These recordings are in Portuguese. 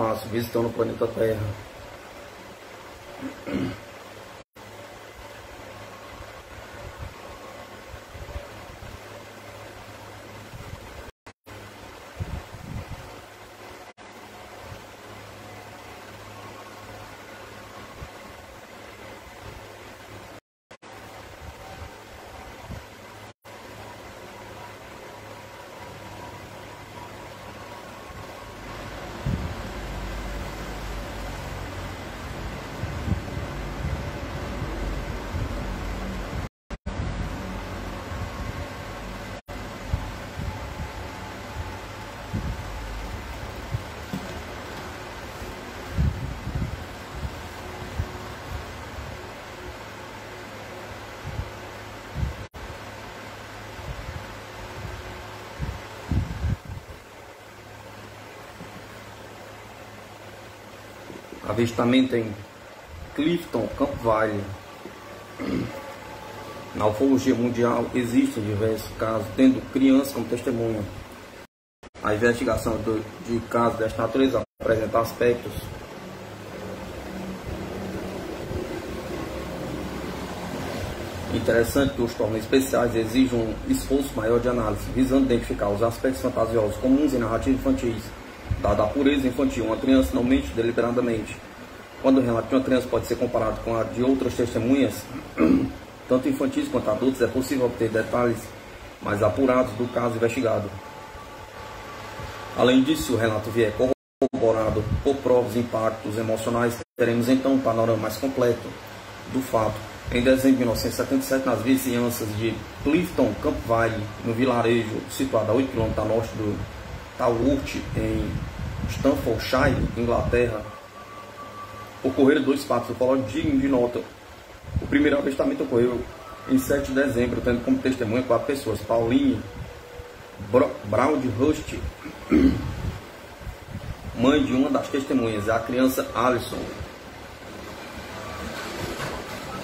espaço, visitando o planeta Terra. Avistamento em Clifton Camp Valley. Na ufologia mundial existem diversos casos, tendo crianças como testemunha. A investigação de casos desta natureza apresenta aspectos interessantes que os tornam especiais e exigem um esforço maior de análise, visando identificar os aspectos fantasiosos comuns em narrativas infantis. Dada a pureza infantil, uma criança não mente deliberadamente. Quando o relato de uma criança pode ser comparado com a de outras testemunhas, tanto infantis quanto adultos, é possível obter detalhes mais apurados do caso investigado. Além disso, se o relato vier corroborado por provas e impactos emocionais, teremos então um panorama mais completo do fato. Em dezembro de 1977, nas vizinhanças de Clifton Camp Valley, no vilarejo situado a 8 km a norte do Talworth, em Staffordshire, Inglaterra, ocorreram dois fatos ufológicos dignos de nota. O primeiro avistamento ocorreu em 7 de dezembro, tendo como testemunha 4 pessoas: Pauline Broadhurst, mãe de uma das testemunhas, e a criança Alison,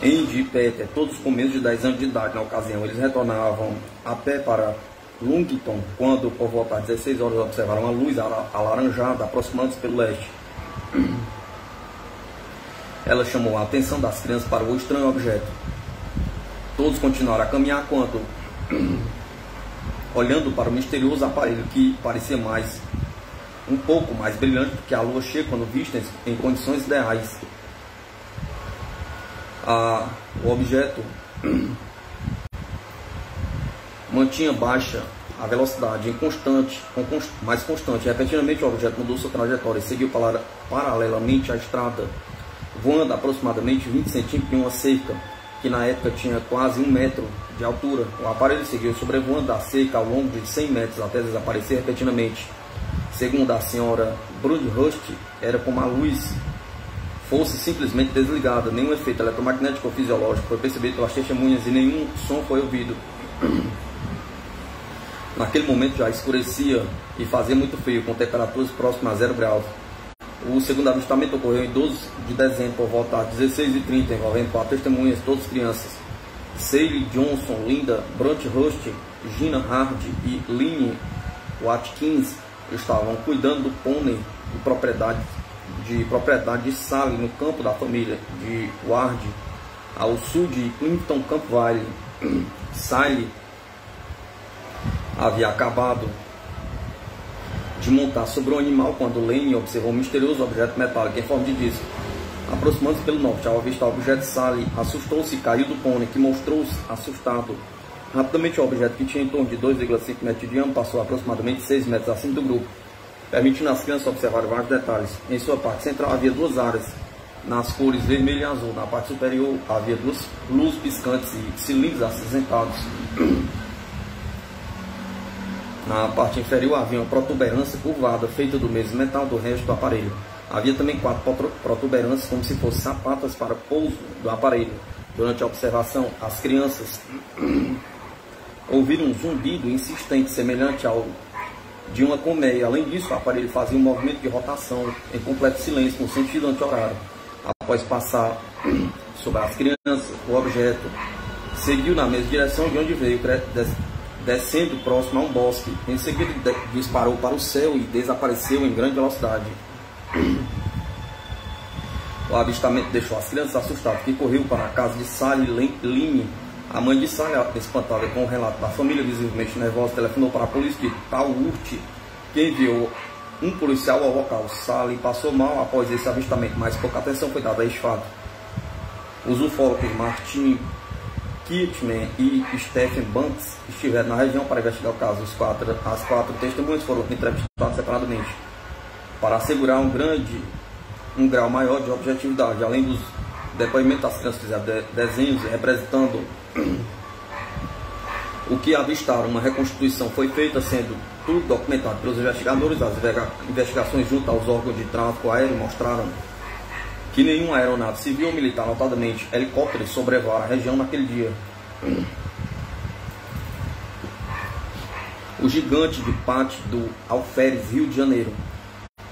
Andy e Peter, todos com menos de 10 anos de idade na ocasião. Eles retornavam a pé para Lungington, quando por volta às 16 horas observaram uma luz alaranjada aproximando-se pelo leste. Ela chamou a atenção das crianças para o estranho objeto. Todos continuaram a caminhar quando, olhando para o misterioso aparelho que parecia um pouco mais brilhante do que a lua cheia quando vista em condições ideais. O objeto mantinha baixa a velocidade mais constante. Repentinamente o objeto mudou sua trajetória e seguiu paralelamente à estrada, voando aproximadamente 20 centímetros em uma cerca que na época tinha quase 1 metro de altura. O aparelho seguiu sobrevoando a cerca ao longo de 100 metros até desaparecer repentinamente. Segundo a senhora Broadhurst, era como a luz fosse simplesmente desligada. Nenhum efeito eletromagnético ou fisiológico foi percebido pelas testemunhas e nenhum som foi ouvido. Naquele momento já escurecia e fazia muito frio, com temperaturas próximas a 0 graus. O segundo avistamento ocorreu em 12 de dezembro, por volta às 16h30, envolvendo 4 testemunhas, todas crianças. Sally Johnson, Linda Broadhurst, Gina Hard e Lynn Watkins estavam cuidando do pônei de propriedade de Sally no campo da família de Ward, ao sul de Clifton Camp Valley. Sally havia acabado de montar sobre o animal quando Lane observou um misterioso objeto metálico em forma de disco. Aproximando-se pelo norte, ao avistar o objeto, Sally assustou-se e caiu do pônei, que mostrou-se assustado. Rapidamente, o objeto, que tinha em torno de 2,5 metros de diâmetro, passou aproximadamente 6 metros acima do grupo, permitindo às crianças observar vários detalhes. Em sua parte central havia 2 áreas nas cores vermelho e azul. Na parte superior havia 2 luzes piscantes e cilindros acinzentados. Na parte inferior havia uma protuberância curvada, feita do mesmo metal do resto do aparelho. Havia também 4 protuberâncias, como se fossem sapatas para pouso do aparelho. Durante a observação, as crianças ouviram um zumbido insistente, semelhante ao de uma colmeia. Além disso, o aparelho fazia um movimento de rotação em completo silêncio, no sentido anti-horário. Após passar sobre as crianças, o objeto seguiu na mesma direção de onde veio, descendo próximo a um bosque. Em seguida, disparou para o céu e desapareceu em grande velocidade. O avistamento deixou as crianças assustadas, que correu para a casa de Sally Line. A mãe de Sally, espantada com o relato da família, visivelmente nervosa, telefonou para a polícia de Talurt, que enviou um policial ao local. Sally passou mal após esse avistamento, mas pouca atenção foi dada a este fato. Os ufólogos Martin Kirchman e Stephen Banks estiveram na região para investigar o caso. As quatro testemunhas foram entrevistadas separadamente para assegurar um grau maior de objetividade. Além dos depoimentos, as crianças fizeram desenhos representando o que avistaram. Uma reconstituição foi feita, sendo tudo documentado pelos investigadores. As investigações junto aos órgãos de tráfego aéreo mostraram que nenhuma aeronave civil ou militar, notadamente helicópteros, sobrevoaram a região naquele dia. O gigante de Pate do Alferes, Rio de Janeiro.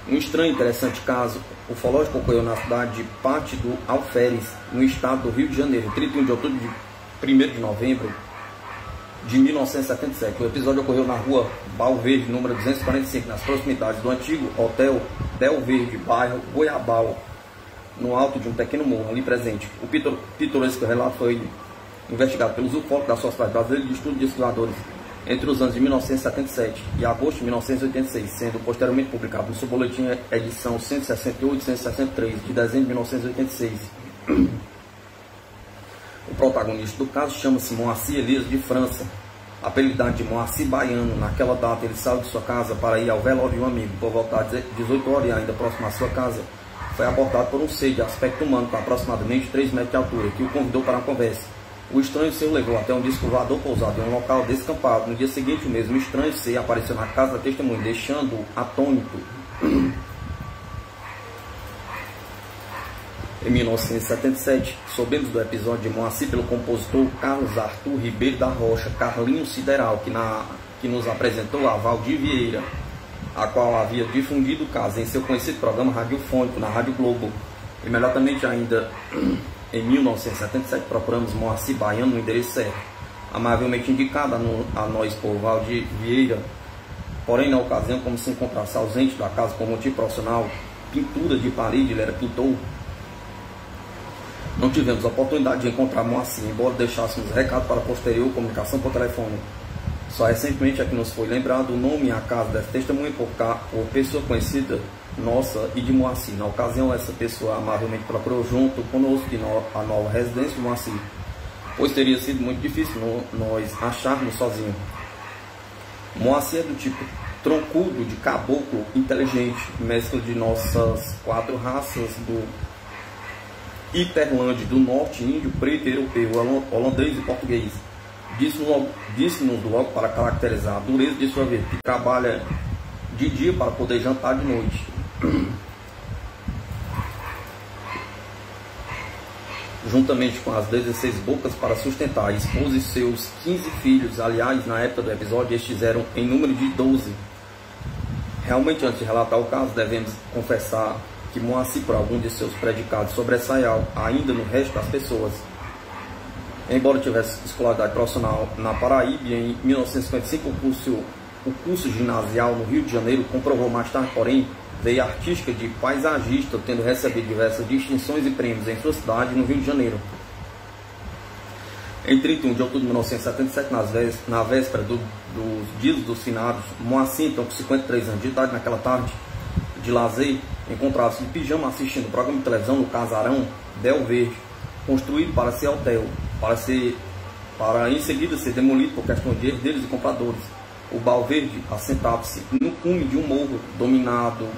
Um estranho e interessante caso ufológico ocorreu na cidade de Pate do Alferes, no estado do Rio de Janeiro, 31 de outubro de 1º de novembro de 1977. O episódio ocorreu na rua Balverde, número 245, nas proximidades do antigo Hotel Del Verde, bairro Goiabal, no alto de um pequeno morro ali presente. O pitoresco relato foi investigado pelos ufólogos da Sociedade Brasileira de Estudo de Esquiadores entre os anos de 1977 e agosto de 1986, sendo posteriormente publicado no seu boletim edição 168 e 163 de dezembro de 1986. O protagonista do caso chama-se Moacir Elias de França, apelidado de Moacir Baiano. Naquela data ele saiu de sua casa para ir ao velório de um amigo. Por voltar às 18 horas e ainda próximo à sua casa, foi abordado por um ser de aspecto humano com aproximadamente 3 metros de altura, que o convidou para uma conversa. O estranho ser o levou até um disco voador pousado em um local descampado. No dia seguinte, o mesmo estranho ser apareceu na casa da testemunha, deixando-o atônito. Em 1977, soubemos do episódio de Moacir pelo compositor Carlos Arthur Ribeiro da Rocha, Carlinho Sideral, que nos apresentou a Valdir Vieira, a qual havia difundido o caso em seu conhecido programa radiofônico na Rádio Globo. Imediatamente ainda, em 1977, procuramos Moacir Baiano no endereço certo, amavelmente indicado a nós por Valdir Vieira. Porém, na ocasião, como se encontrasse ausente da casa por motivo profissional, pintura de parede, ele era pintor, não tivemos a oportunidade de encontrar Moacir, embora deixássemos recado para a posterior comunicação por telefone. Só recentemente é que nos foi lembrado o nome e a casa dessa testemunha por pessoa conhecida nossa e de Moacir. Na ocasião, essa pessoa amavelmente procurou junto conosco a nova residência de Moacir, pois teria sido muito difícil nós acharmos sozinhos. Moacir é do tipo troncudo, de caboclo, inteligente, mescla de nossas 4 raças do Hiperlândia, do norte, índio, preto, europeu, holandês e português. Disse-nos logo para caracterizar a dureza de sua vida, que trabalha de dia para poder jantar de noite. Juntamente com as 16 bocas para sustentar a esposa e seus 15 filhos. Aliás, na época do episódio, estes eram em número de 12. Realmente, antes de relatar o caso, devemos confessar que Moacir, por algum de seus predicados, sobressaiu ainda no resto das pessoas. Embora tivesse escolaridade profissional na Paraíba, em 1955 o curso ginasial no Rio de Janeiro comprovou mais tarde, porém, veia artística de paisagista, tendo recebido diversas distinções e prêmios em sua cidade, no Rio de Janeiro. Em 31 de outubro de 1977, na véspera dos dias dos finados, Moacir, então com 53 anos de idade, naquela tarde de lazer, encontrava-se de pijama assistindo o programa de televisão no casarão Del Verde, construído para ser hotel, para em seguida ser demolido por questão de herdeiros e compradores. O Balverde assentava-se no cume de um morro dominando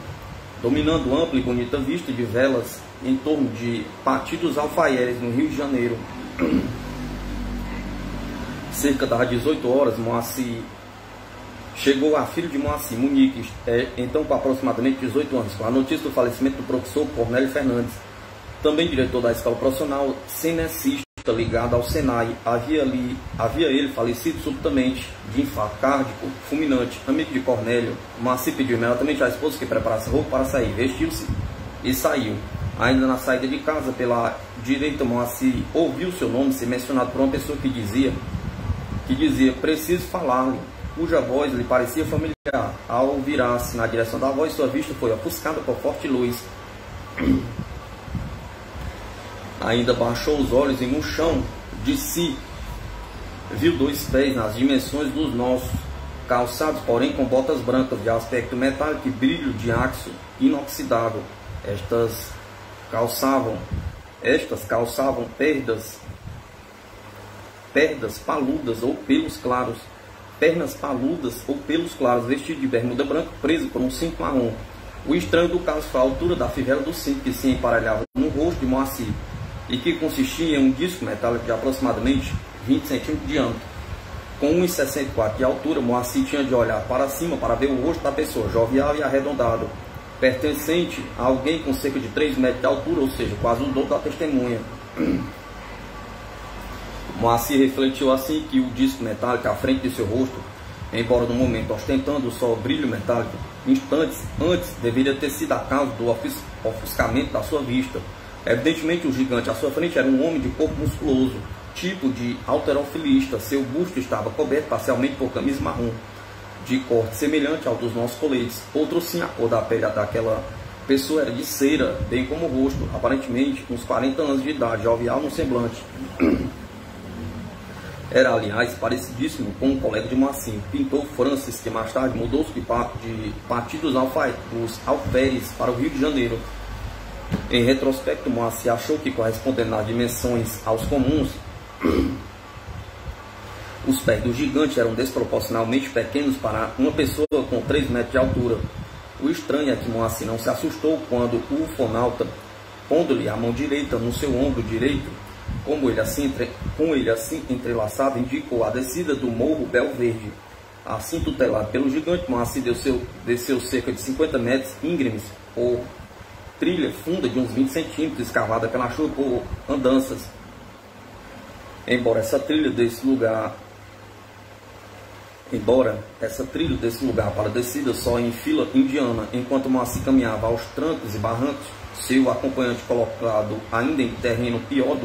ampla e bonita vista de velas em torno de Pati dos Alferes, no Rio de Janeiro. Cerca das 18 horas, Moacir chegou a filho de Moacir, Munique, então com aproximadamente 18 anos, com a notícia do falecimento do professor Cornélio Fernandes, também diretor da escola profissional cenecista ligado ao Senai. Havia ele falecido subitamente de infarto cardíaco fulminante. Amigo de Cornélio, Moacir pediu imediatamente à esposa que preparasse roupa para sair, vestiu-se e saiu. Ainda na saída de casa, pela direita, Moacir ouviu seu nome ser mencionado por uma pessoa que dizia preciso falar-lhe, cuja voz lhe parecia familiar. ao virar-se na direção da voz, sua vista foi ofuscada por forte luz. Ainda baixou os olhos e no chão de si viu 2 pés nas dimensões dos nossos, calçados, porém, com botas brancas de aspecto metálico e brilho de aço inoxidável. Estas calçavam pernas paludas ou pelos claros, vestido de bermuda branca, preso por um cinto marrom. O estranho do caso foi a altura da fivela do cinto que se emparelhava no rosto de Moacir, e que consistia em um disco metálico de aproximadamente 20 centímetros de diâmetro. Com 1,64 de altura, Moacir tinha de olhar para cima para ver o rosto da pessoa, jovial e arredondado, pertencente a alguém com cerca de 3 metros de altura, ou seja, quase o dobro da testemunha. Moacir refletiu assim que o disco metálico à frente de seu rosto, embora no momento ostentando só o brilho metálico, instantes antes deveria ter sido a causa do ofuscamento da sua vista. Evidentemente, o gigante à sua frente era um homem de corpo musculoso, tipo de halterofilista. Seu busto estava coberto parcialmente por camisa marrom, de corte semelhante ao dos nossos coletes. Outro sim, a cor da pele daquela pessoa era de cera, bem como o rosto, aparentemente uns 40 anos de idade, jovial no semblante. Era, aliás, parecidíssimo com um colega de Moacir, pintor Francis, que mais tarde mudou-se de partidos alferes para o Rio de Janeiro. Em retrospecto, Moacir achou que, correspondendo nas dimensões aos comuns, os pés do gigante eram desproporcionalmente pequenos para uma pessoa com 3 metros de altura. O estranho é que Moacir não se assustou quando o ufonauta, pondo-lhe a mão direita no seu ombro direito, com ele assim entrelaçado, indicou a descida do Morro Belverde. Assim tutelado pelo gigante, Moacir desceu cerca de 50 metros íngremes por trilha funda de uns 20 centímetros, escavada pela chuva por andanças. Embora essa trilha desse lugar para a descida só em fila indiana, enquanto Moacir caminhava aos trancos e barrancos, seu acompanhante colocado ainda em terreno pior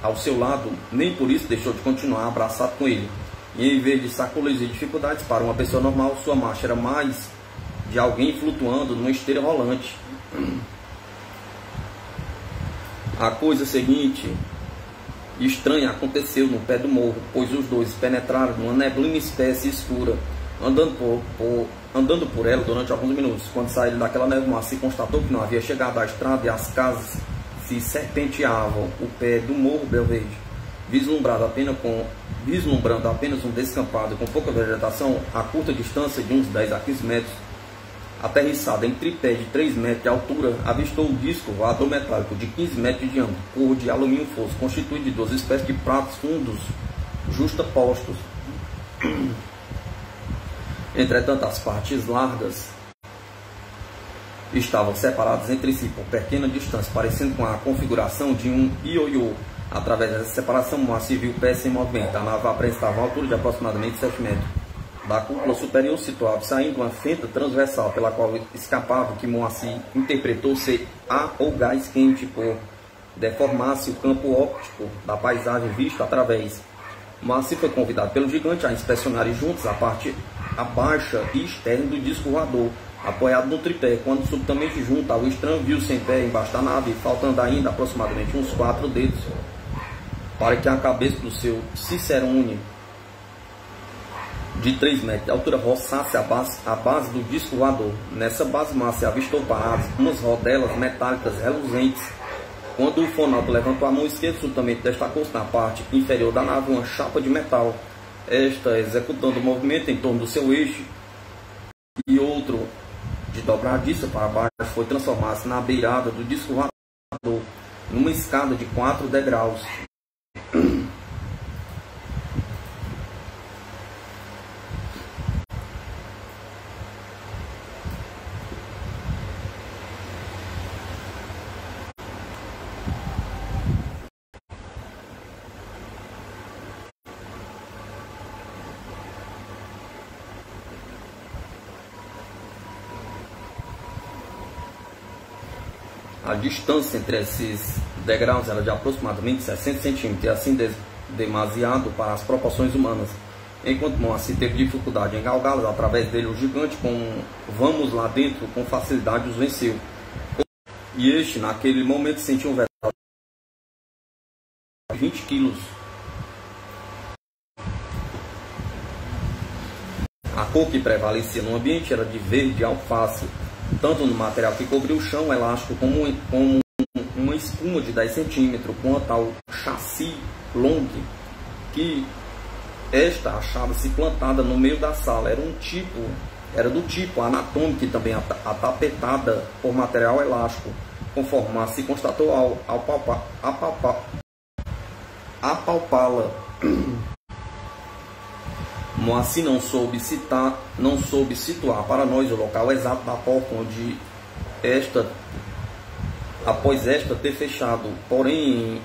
ao seu lado, nem por isso deixou de continuar abraçado com ele. E em vez de saculeiros e dificuldades para uma pessoa normal, sua marcha era mais de alguém flutuando numa esteira rolante. A coisa seguinte estranha aconteceu no pé do morro, pois os dois penetraram numa neblina espessa e escura, andando por ela durante alguns minutos. Quando saíram daquela névoa, se constatou que não havia chegado à estrada e as casas se serpenteavam o pé do Morro Belverde. Vislumbrando apenas um descampado com pouca vegetação, a curta distância de uns 10 a 15 metros, aterrissado em tripé de 3 metros de altura, avistou o disco voador metálico de 15 metros de diâmetro, cor de alumínio fosco, constituído de 2 espécies de pratos fundos justapostos. Entretanto, as partes largas estavam separadas entre si por pequena distância, parecendo com a configuração de um ioiô. Através dessa separação, Moacir viu o pé sem movimento. A nave apresentava uma altura de aproximadamente 7 metros. Da cúpula superior situava saindo uma fenda transversal pela qual escapava o que Moacir interpretou ser ar ou gás quente por deformar-se o campo óptico da paisagem vista através. Moacir foi convidado pelo gigante a inspecionarem juntos a parte baixa e externa do disco voador, apoiado no tripé, quando subitamente junto ao estranho viu-se em pé embaixo da nave, faltando ainda aproximadamente uns 4 dedos para que a cabeça do seu cicerone de 3 metros de altura roçasse a base do disco voador. Nessa base, Moacir avistou paradas umas rodelas metálicas reluzentes. Quando o ufonauta levantou a mão esquerda, subitamente destacou-se na parte inferior da nave uma chapa de metal, esta executando o movimento em torno do seu eixo, e outro de dobradiça para baixo foi transformar-se na beirada do disco voador, numa escada de 4 degraus. A distância entre esses degraus era de aproximadamente 60 centímetros, e assim demasiado para as proporções humanas. Enquanto Moacir teve dificuldade em galgá-las, através dele o gigante, com vamos lá dentro, com facilidade os venceu. E este, naquele momento, sentiu um verdadeiro 20 quilos. A cor que prevalecia no ambiente era de verde alface, tanto no material que cobriu o chão elástico como uma espuma de 10 centímetros, quanto ao chassi long, que esta achava-se plantada no meio da sala. Era do tipo anatômico e também atapetada por material elástico, conforme se constatou ao apalpá-la. Moacir não soube situar para nós o local exato da porta onde após esta ter fechado. Porém,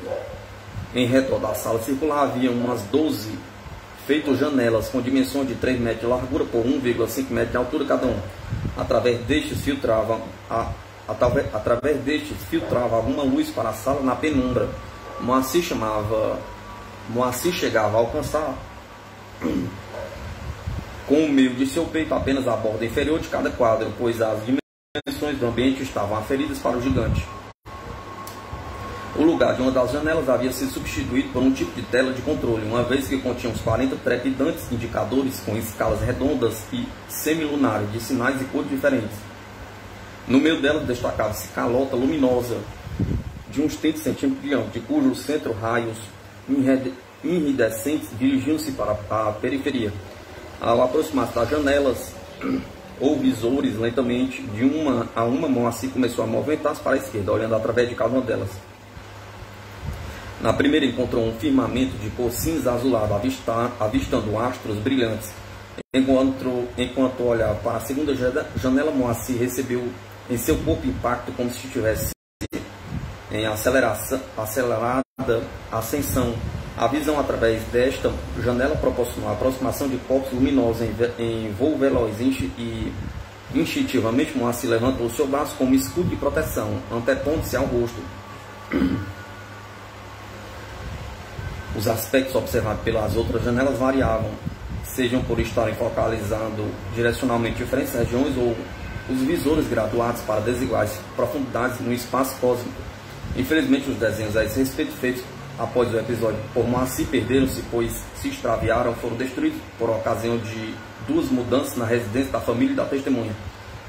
em redor da sala circular havia umas 12 feitas janelas com dimensões de 3 metros de largura por 1,5 metros de altura cada um. Através destes filtrava alguma luz para a sala na penumbra. Moacir chegava a alcançar com o meio de seu peito apenas a borda inferior de cada quadro, pois as dimensões do ambiente estavam aferidas para o gigante. O lugar de uma das janelas havia sido substituído por um tipo de tela de controle, uma vez que continha uns 40 trepidantes indicadores com escalas redondas e semilunares de sinais e cores diferentes. No meio delas destacava-se calota luminosa de uns 30 centímetros de diâmetro, de cujo centro raios iridescentes dirigiam-se para a periferia. Ao aproximar-se das janelas ou visores, lentamente, de uma a uma, Moacir começou a movimentar-se para a esquerda, olhando através de cada uma delas. Na primeira encontrou um firmamento de cor cinza azulado, avistando astros brilhantes. Enquanto olhava para a segunda janela, Moacir recebeu em seu corpo impacto como se estivesse em acelerada ascensão. A visão através desta janela proporcionou a aproximação de corpos luminosos em voo veloz e instintivamente Moacir levantou o seu braço como escudo de proteção, antepondo-se ao rosto. Os aspectos observados pelas outras janelas variavam, sejam por estarem focalizando direcionalmente diferentes regiões ou os visores graduados para desiguais profundidades no espaço cósmico. Infelizmente, os desenhos a esse respeito feitos após o episódio por Moacir perderam-se, pois se extraviaram, foram destruídos por ocasião de 2 mudanças na residência da família e da testemunha.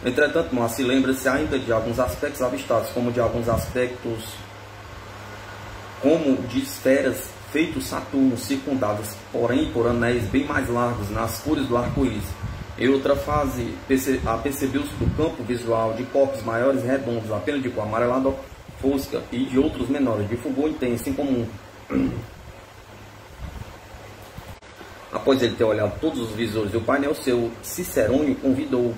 Entretanto, Moacir lembra-se ainda de alguns aspectos avistados, como de esferas feitos Saturno, circundadas, porém, por anéis bem mais largos, nas cores do arco-íris. Em outra fase, apercebeu-se do campo visual de corpos maiores e redondos, apenas de cor amarelada fosca, e de outros menores, de fulgor intenso em comum. Após ele ter olhado todos os visores do painel, seu cicerone convidou: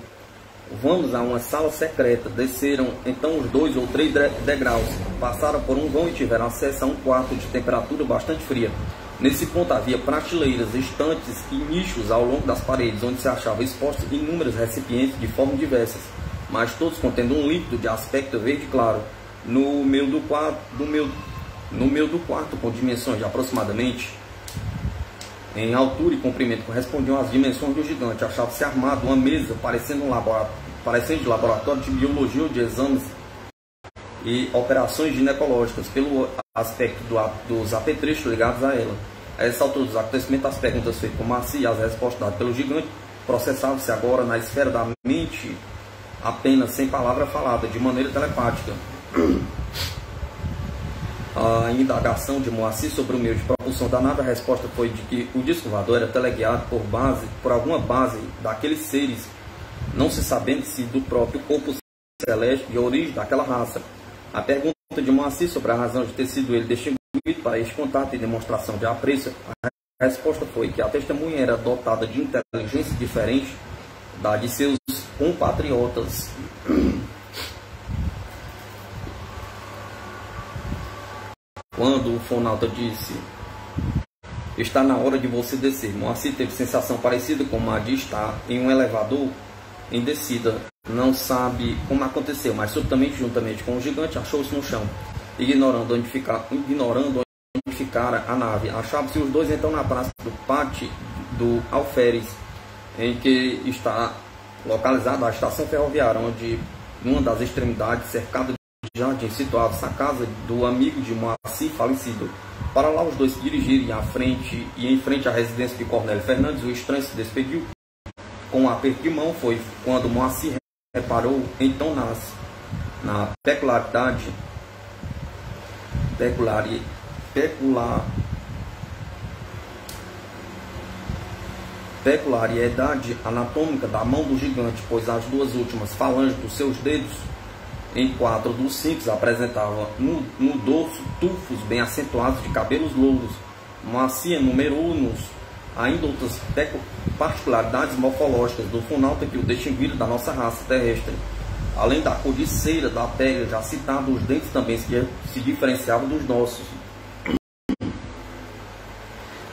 vamos a uma sala secreta. Desceram então os 2 ou 3 degraus, passaram por um vão e tiveram acesso a um quarto de temperatura bastante fria. Nesse ponto havia prateleiras, estantes e nichos ao longo das paredes, onde se achavam expostos inúmeros recipientes de formas diversas, mas todos contendo um líquido de aspecto verde claro. No meio do quarto, com dimensões de aproximadamente em altura e comprimento correspondiam às dimensões do gigante, achava-se armado uma mesa parecendo de laboratório de biologia ou de exames e operações ginecológicas, pelo aspecto dos apetrechos ligados a ela. A essa altura dos acontecimentos, as perguntas feitas por Moacir e as respostas dadas pelo gigante processavam-se agora na esfera da mente, apenas sem palavra falada, de maneira telepática. A indagação de Moacir sobre o meio de propulsão da nave, a resposta foi de que o disco voador era teleguiado por alguma base daqueles seres, não se sabendo se do próprio corpo celeste de origem daquela raça. A pergunta de Moacir sobre a razão de ter sido ele distinguido para este contato e demonstração de apreço, a resposta foi que a testemunha era dotada de inteligência diferente da de seus compatriotas. Quando o fonauta disse: está na hora de você descer, Moacir teve sensação parecida com a de estar em um elevador em descida. Não sabe como aconteceu, mas subitamente, juntamente com o gigante, achou-se no chão, ignorando onde ficara a nave. Achavam-se os dois então na praça do Alferes, em que está localizada a estação ferroviária, onde, numa das extremidades, cercada de jardim, situava-se a casa do amigo de Moacir falecido. Para lá os dois se dirigirem à frente e em frente à residência de Cornélio Fernandes, o estranho se despediu com um aperto de mão. Foi quando Moacir reparou então na peculiaridade anatômica da mão do gigante, pois as duas últimas falanges dos seus dedos, em 4 dos 5, apresentavam no dorso tufos bem acentuados de cabelos louros. Moacir enumerou-nos ainda outras particularidades morfológicas do funalta que o distinguiram da nossa raça terrestre. Além da codiceira da pele já citada, os dentes também se diferenciavam dos nossos.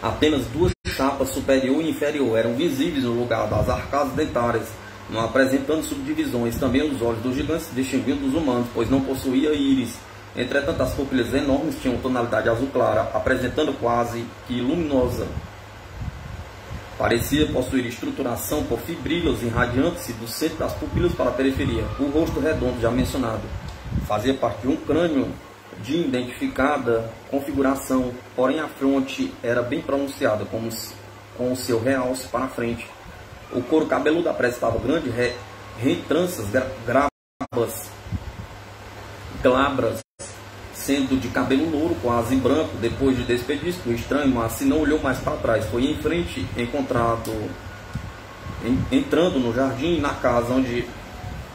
Apenas duas chapas, superior e inferior, eram visíveis no lugar das arcadas dentárias, não apresentando subdivisões. Também os olhos dos gigantes se distinguiam dos humanos, pois não possuía íris. Entretanto, as pupilhas enormes tinham tonalidade azul clara, apresentando quase que luminosa. Parecia possuir estruturação por fibríolas irradiantes do centro das pupilas para a periferia. O rosto redondo, já mencionado, fazia parte de um crânio de identificada configuração, porém a fronte era bem pronunciada, com o seu realce para a frente. O couro cabeludo apresentava grandes retranças glabras, sendo de cabelo louro, quase branco. Depois de despedir-se do estranho, Moacir não olhou mais para trás. Foi em frente, entrando no jardim e na casa, onde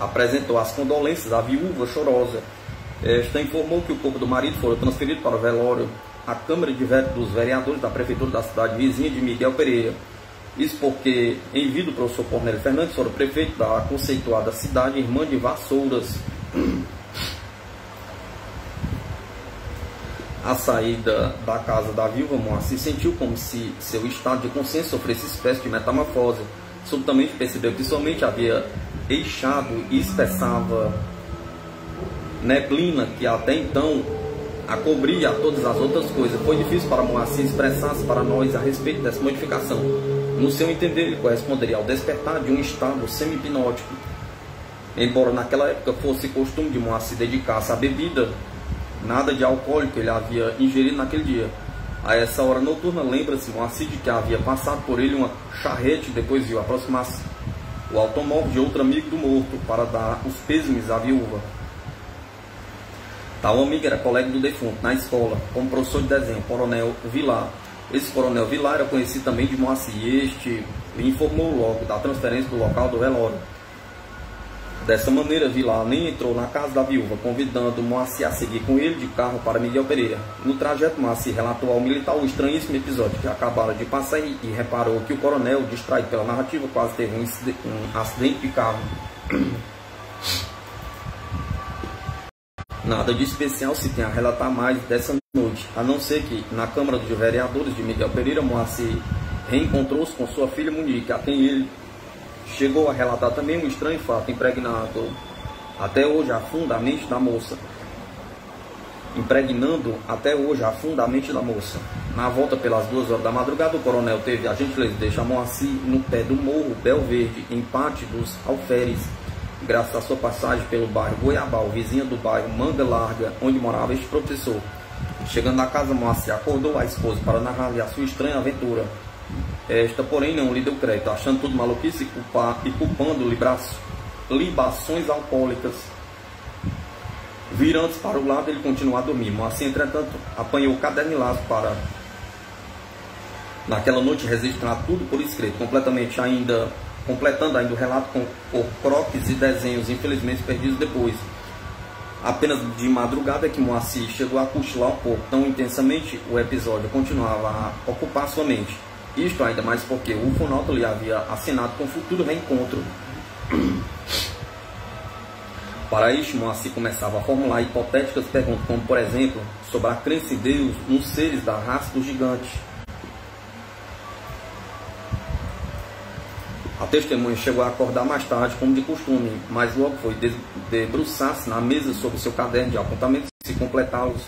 apresentou as condolências à viúva chorosa. Esta informou que o corpo do marido fora transferido para o velório à Câmara dos Vereadores da Prefeitura da cidade vizinha de Miguel Pereira. Isso porque, em vida do professor Cornélio Fernandes, fora prefeito da conceituada cidade irmã de Vassouras. À saída da casa da viúva, Moacir sentiu como se seu estado de consciência sofresse espécie de metamorfose. Subitamente percebeu que somente havia eixado e espessava neblina que até então a cobria a todas as outras coisas. Foi difícil para Moacir expressar-se para nós a respeito dessa modificação. No seu entender, ele corresponderia ao despertar de um estado semi-hipnótico. Embora naquela época fosse costume de Moacir dedicar-se à bebida, nada de alcoólico ele havia ingerido naquele dia. A essa hora noturna, lembra-se Moacir de que havia passado por ele uma charrete, depois viu aproximar-se o automóvel de outro amigo do morto para dar os pêsames à viúva. Tal amigo era colega do defunto na escola, como professor de desenho, Coronel Vilar. Esse Coronel Vilar era conhecido também de Moacir, e este lhe informou logo da transferência do local do velório. Dessa maneira, Vilar nem entrou na casa da viúva, convidando Moacir a seguir com ele de carro para Miguel Pereira. No trajeto, Moacir relatou ao militar o estranhíssimo episódio que acabara de passar e reparou que o coronel, distraído pela narrativa, quase teve um acidente de carro. Nada de especial se tem a relatar mais dessa noite, a não ser que, na Câmara dos Vereadores de Miguel Pereira, Moacir reencontrou-se com sua filha Monique, a quem ele chegou a relatar também um estranho fato, impregnando até hoje a fundo a mente da moça. Na volta pelas 2 horas da madrugada, o coronel teve a gentileza de deixar Moacir no pé do morro Belverde, em Pátio dos Alferes, graças à sua passagem pelo bairro Goiabal, vizinha do bairro Manga Larga, onde morava este professor. Chegando na casa, Moacir acordou a esposa para narrar-lhe a sua estranha aventura. Esta, porém, não lhe deu crédito, achando tudo maluquice e culpando libações alcoólicas. Virando-se para o lado, ele continuou a dormir. Moacir, entretanto, apanhou o caderno e lápis para, naquela noite, registrar tudo por escrito, completando ainda o relato por croques e desenhos, infelizmente perdidos depois. Apenas de madrugada que Moacir chegou a cochilar um pouco. Tão intensamente o episódio continuava a ocupar sua mente. Isto ainda mais porque o ufonauta lhe havia assinado com um futuro reencontro. Para isto, Moacir começava a formular hipotéticas perguntas, como por exemplo, sobre a crença em Deus nos seres da raça do gigante. A testemunha chegou a acordar mais tarde, como de costume, mas logo foi debruçar-se na mesa sobre seu caderno de apontamentos e completá-los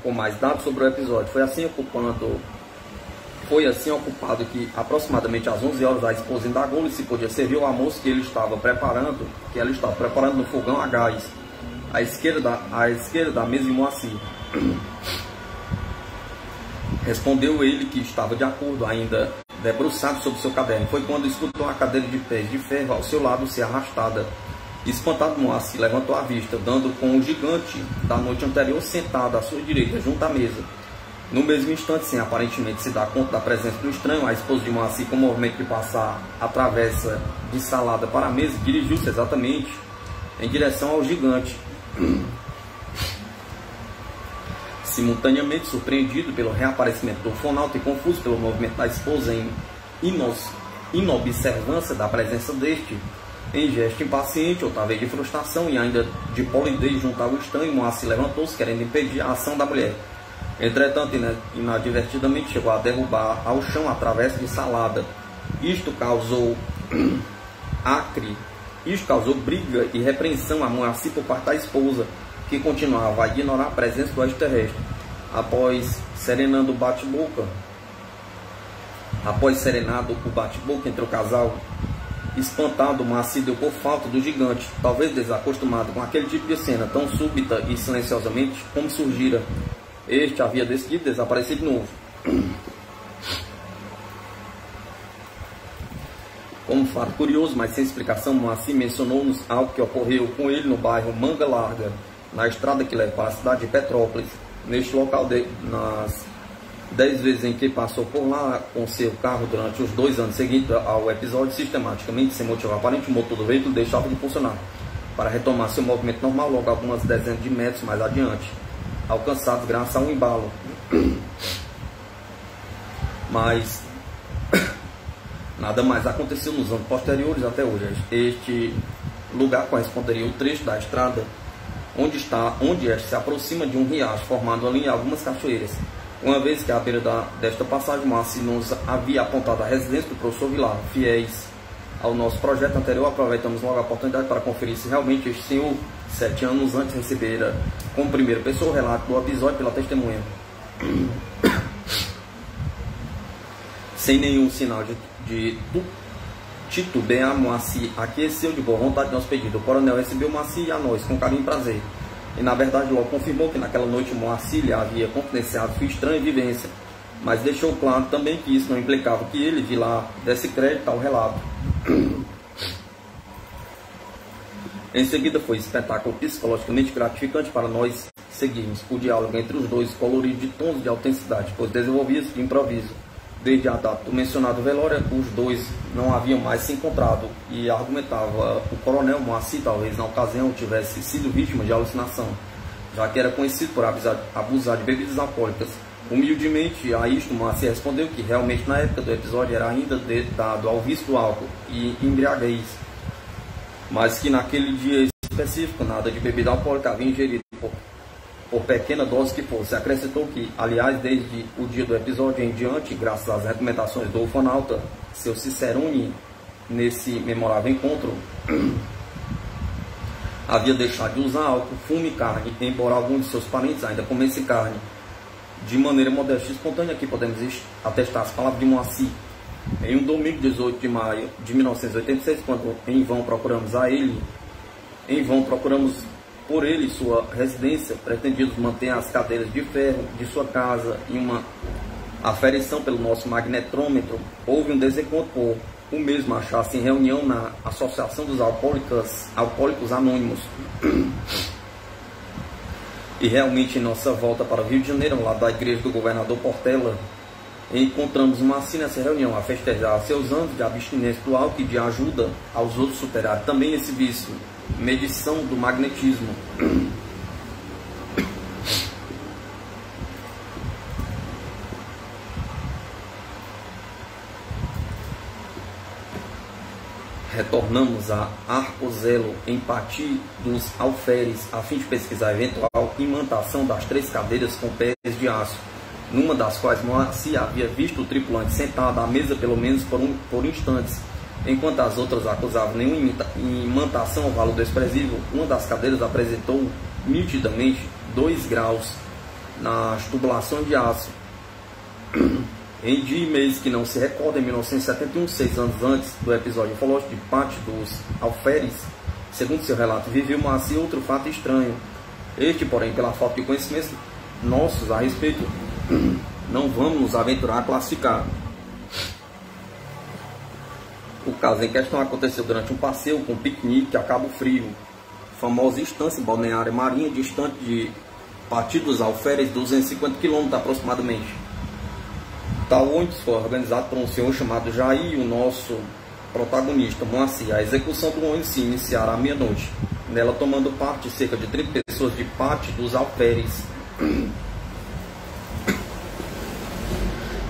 com mais dados sobre o episódio. Foi assim, ocupando Foi assim ocupado que, aproximadamente às 11 horas, a esposa indagou-lhe se podia servir o almoço que ela estava preparando no fogão a gás, à esquerda da mesa de Moacir. Respondeu ele que estava de acordo, ainda debruçado sobre seu caderno. Foi quando escutou a cadeira de pés de ferro ao seu lado ser arrastada. Espantado, Moacir levantou a vista, dando com o gigante da noite anterior sentado à sua direita, junto à mesa. No mesmo instante, sem aparentemente se dar conta da presença do estranho, a esposa de Moacir, com o movimento de passar a travessa de salada para a mesa, dirigiu-se exatamente em direção ao gigante. Simultaneamente surpreendido pelo reaparecimento do orfanato e confuso pelo movimento da esposa em inobservância da presença deste, em gesto impaciente ou talvez de frustração e ainda de polidez junto ao estranho, Moacir levantou-se querendo impedir a ação da mulher. Entretanto, inadvertidamente chegou a derrubar ao chão a travessa de salada. Isto causou briga e repreensão a Moacir por parte da esposa, que continuava a ignorar a presença do extraterrestre. Após serenado o bate-boca entre o casal, espantado, Moacir deu por falta do gigante, talvez desacostumado com aquele tipo de cena tão súbita e silenciosamente como surgira. Este havia decidido desaparecer de novo. Como fato curioso, mas sem explicação, Moacir mencionou-nos algo que ocorreu com ele no bairro Manga Larga, na estrada que leva para a cidade de Petrópolis. Neste local, nas 10 vezes em que passou por lá com seu carro durante os 2 anos seguintes ao episódio, sistematicamente, sem motivo aparente, o motor do veículo deixava de funcionar para retomar seu movimento normal logo algumas dezenas de metros mais adiante, alcançados graças a um embalo. Mas nada mais aconteceu nos anos posteriores até hoje. Este lugar corresponderia ao trecho da estrada onde este se aproxima de um riacho, formando ali algumas cachoeiras. Uma vez que à beira desta passagem, Moacir nos havia apontado a residência do professor Vilar. Fiéis ao nosso projeto anterior, aproveitamos logo a oportunidade para conferir se realmente este senhor, 7 anos antes, recebera como primeira pessoa o relato do episódio pela testemunha. Sem nenhum sinal de titubear, Moacir aqueceu de boa vontade nosso pedido. O coronel recebeu Moacir e a nós com carinho e prazer. E na verdade logo confirmou que naquela noite Moacir lhe havia confidenciado sua estranha vivência, mas deixou claro também que isso não implicava que ele, Vilar, desse crédito ao relato. Em seguida foi espetáculo psicologicamente gratificante para nós seguirmos o diálogo entre os dois, colorido de tons de autenticidade, pois desenvolvia-se de improviso. Desde a data do mencionado velório, os dois não haviam mais se encontrado, e argumentava o coronel Moacir talvez na ocasião tivesse sido vítima de alucinação, já que era conhecido por abusar de bebidas alcoólicas. Humildemente a isto, Moacir respondeu que realmente na época do episódio era ainda dado ao vício do álcool e embriaguez, mas que naquele dia específico nada de bebida alcoólica havia ingerido por pequena dose que fosse. Acrescentou que, aliás, desde o dia do episódio em diante, graças às recomendações do orfanauta, seu Cicerone, nesse memorável encontro, havia deixado de usar álcool, fumo e carne, embora alguns de seus parentes ainda comessem carne. De maneira modesta e espontânea, aqui podemos atestar as palavras de Moacir. Em um domingo, 18 de maio de 1986, quando em vão procuramos por ele sua residência, pretendidos manter as cadeiras de ferro de sua casa e uma aferição pelo nosso magnetrômetro, houve um desencontro por o mesmo achar-se em reunião na Associação dos Alcoólicos Anônimos. E realmente, em nossa volta para o Rio de Janeiro, ao lado da igreja do governador Portela, encontramos Moacir nessa reunião a festejar seus anos de abstinência do álcool e de ajuda aos outros superar também esse vício. Medição do magnetismo. Retornamos a Arcozelo, em Pati dos Alferes, a fim de pesquisar a eventual imantação das 3 cadeiras com pés de aço, numa das quais Moacir havia visto o tripulante sentado à mesa pelo menos por instantes. Enquanto as outras acusavam nenhuma imantação ao valor desprezível, uma das cadeiras apresentou nitidamente 2 graus nas tubulações de aço. Em dia e mês que não se recorda, em 1971, 6 anos antes do episódio ufológico de Pátio dos Alferes, segundo seu relato, viveu Moacir outro fato estranho. Este, porém, pela falta de conhecimentos nossos a respeito, não vamos nos aventurar a classificar. O caso em questão aconteceu durante um passeio com piquenique a Cabo Frio, famosa estância balneária marinha distante de Pátio dos Alferes, 250 km aproximadamente. Tal ônibus foi organizado por um senhor chamado Jair e o nosso protagonista, Moacir. A execução do ônibus se iniciará à meia-noite, nela tomando parte cerca de 30 pessoas de Pátio dos Alferes.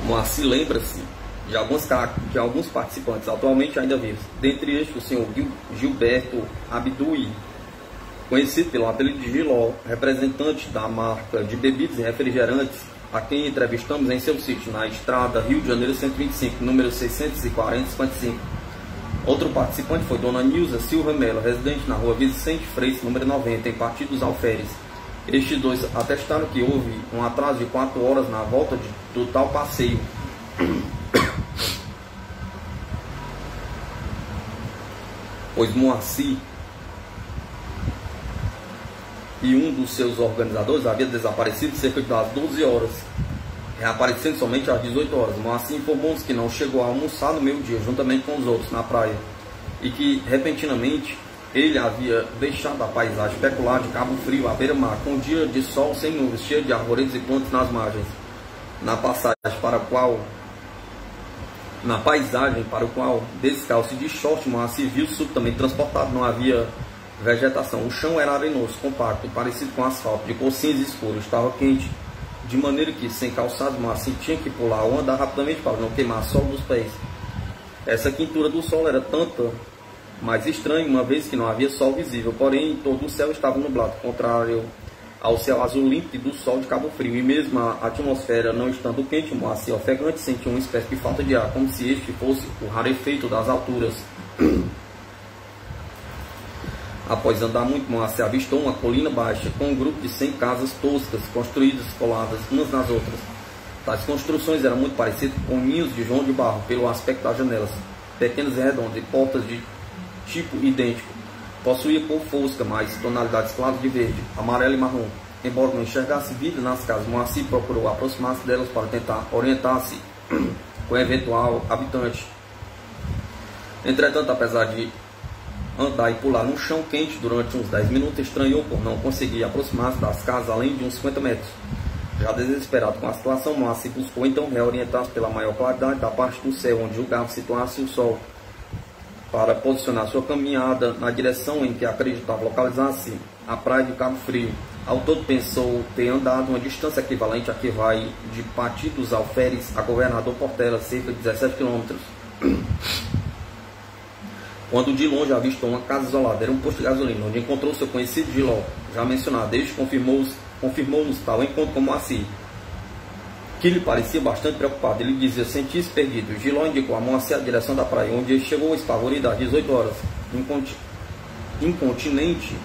Moacir lembra-se de alguns participantes atualmente ainda vivos, dentre estes o senhor Gilberto Abdui, conhecido pelo apelido de Giló, representante da marca de bebidas e refrigerantes, a quem entrevistamos em seu sítio, na estrada Rio de Janeiro 125, número 640-55. Outro participante foi Dona Nilza Silva Melo, residente na rua Vicente Freitas, número 90, em Pátio dos Alferes. Estes dois atestaram que houve um atraso de 4 horas na volta do tal passeio. Pois Moacir e um dos seus organizadores havia desaparecido cerca das 12 horas, reaparecendo somente às 18 horas. Moacir informou-nos que não chegou a almoçar no meio-dia, juntamente com os outros, na praia, e que, repentinamente, ele havia deixado a paisagem peculiar de Cabo Frio, à beira-mar, com um dia de sol sem nuvens, cheio de arvoredos e plantas nas margens. Na paisagem para o qual, descalço e de short, Moacir viu subitamente transportado. Não havia vegetação. O chão era arenoso, compacto, parecido com asfalto, de cor cinza escuro. Estava quente, de maneira que, sem calçados, Moacir tinha que pular ou andar rapidamente para não queimar a sola dos pés. Essa quintura do sol era tanta mais estranha, uma vez que não havia sol visível, porém todo o céu estava nublado, contrário ao céu azul límpido do sol de Cabo Frio, e mesmo a atmosfera não estando quente, Moacir ofegante sentiu uma espécie de falta de ar, como se este fosse o rarefeito das alturas. Após andar muito, Moacir avistou uma colina baixa, com um grupo de 100 casas toscas, construídas coladas umas nas outras. Tais construções eram muito parecidas com ninhos de João de Barro, pelo aspecto das janelas, pequenas e redondas, e portas de tipo idêntico. Possuía cor fosca, mas tonalidades claras de verde, amarelo e marrom. Embora não enxergasse vida nas casas, Moacir procurou aproximar-se delas para tentar orientar-se com o eventual habitante. Entretanto, apesar de andar e pular num chão quente durante uns 10 minutos, estranhou por não conseguir aproximar-se das casas além de uns 50 metros. Já desesperado com a situação, Moacir buscou então reorientar-se pela maior claridade da parte do céu, onde julgava situar-se o sol, para posicionar sua caminhada na direção em que acreditava localizar-se a praia de Cabo Frio. Ao todo, pensou ter andado uma distância equivalente a que vai de Pátio dos Alferes a Governador Portela, cerca de 17 km. Quando de longe avistou uma casa isolada, era um posto de gasolina, onde encontrou seu conhecido Giló, já mencionado. Este confirmou-nos tal encontro com Moacir, que lhe parecia bastante preocupado. Ele dizia sentir-se perdido. Giló indicou a Moacir a direção da praia, onde ele chegou espavorido às 18 horas, incontinente,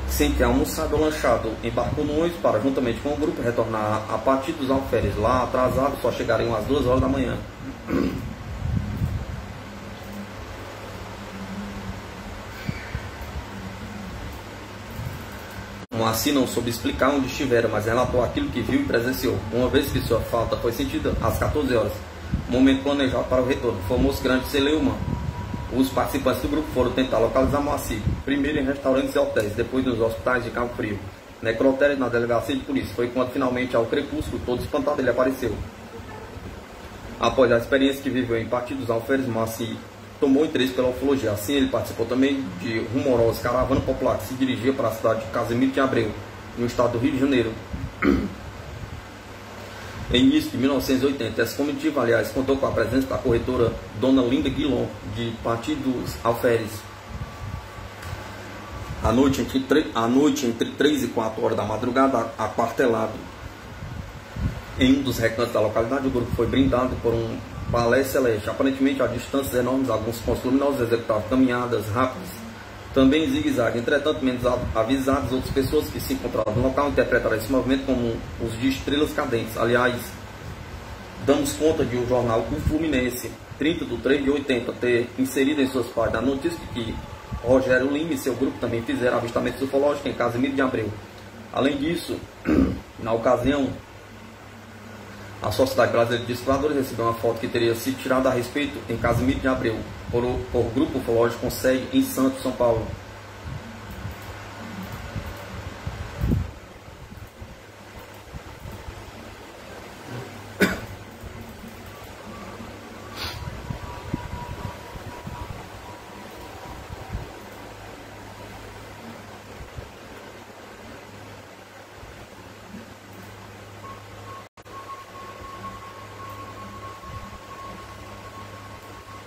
sem ter almoçado ou lanchado. Embarcou no ônibus para, juntamente com o grupo, retornar a Pátio dos Alferes. Lá, atrasado, só chegariam às 2 horas da manhã. Moacir não soube explicar onde estivera, mas relatou aquilo que viu e presenciou. Uma vez que sua falta foi sentida às 14 horas, momento planejado para o retorno, o famoso grande Celeuma. Os participantes do grupo foram tentar localizar Moacir, primeiro em restaurantes e hotéis, depois nos hospitais de Cabo Frio, necrotério na delegacia de polícia. Foi quando finalmente, ao crepúsculo, todo espantado, ele apareceu. Após a experiência que viveu em Pátio dos Alferes, Moacir tomou interesse pela ufologia. Assim, ele participou também de rumorosa caravana popular que se dirigia para a cidade de Casimiro de Abreu, no estado do Rio de Janeiro. Em início de 1980, essa comitiva, aliás, contou com a presença da corretora Dona Linda Guilon, de Pátio dos Alferes. À noite, entre 3 e 4 horas da madrugada, aquartelado em um dos recantos da localidade, o grupo foi brindado por um balé celeste, aparentemente a distâncias enormes. Alguns pontos luminosos executavam caminhadas rápidas, também em zigue-zague. Entretanto, menos avisadas, outras pessoas que se encontravam no local interpretaram esse movimento como os de estrelas cadentes. Aliás, Damos conta de um jornal, o Fluminense, 30/3/80, ter inserido em suas páginas a notícia de que Rogério Lima e seu grupo também fizeram avistamento ufológico em Casimiro de Abreu. Além disso, na ocasião, a Sociedade Brasileira de Exploradores recebeu uma foto que teria sido tirada a respeito em Casimiro de Abreu por grupo ufológico com sede em Santos, São Paulo.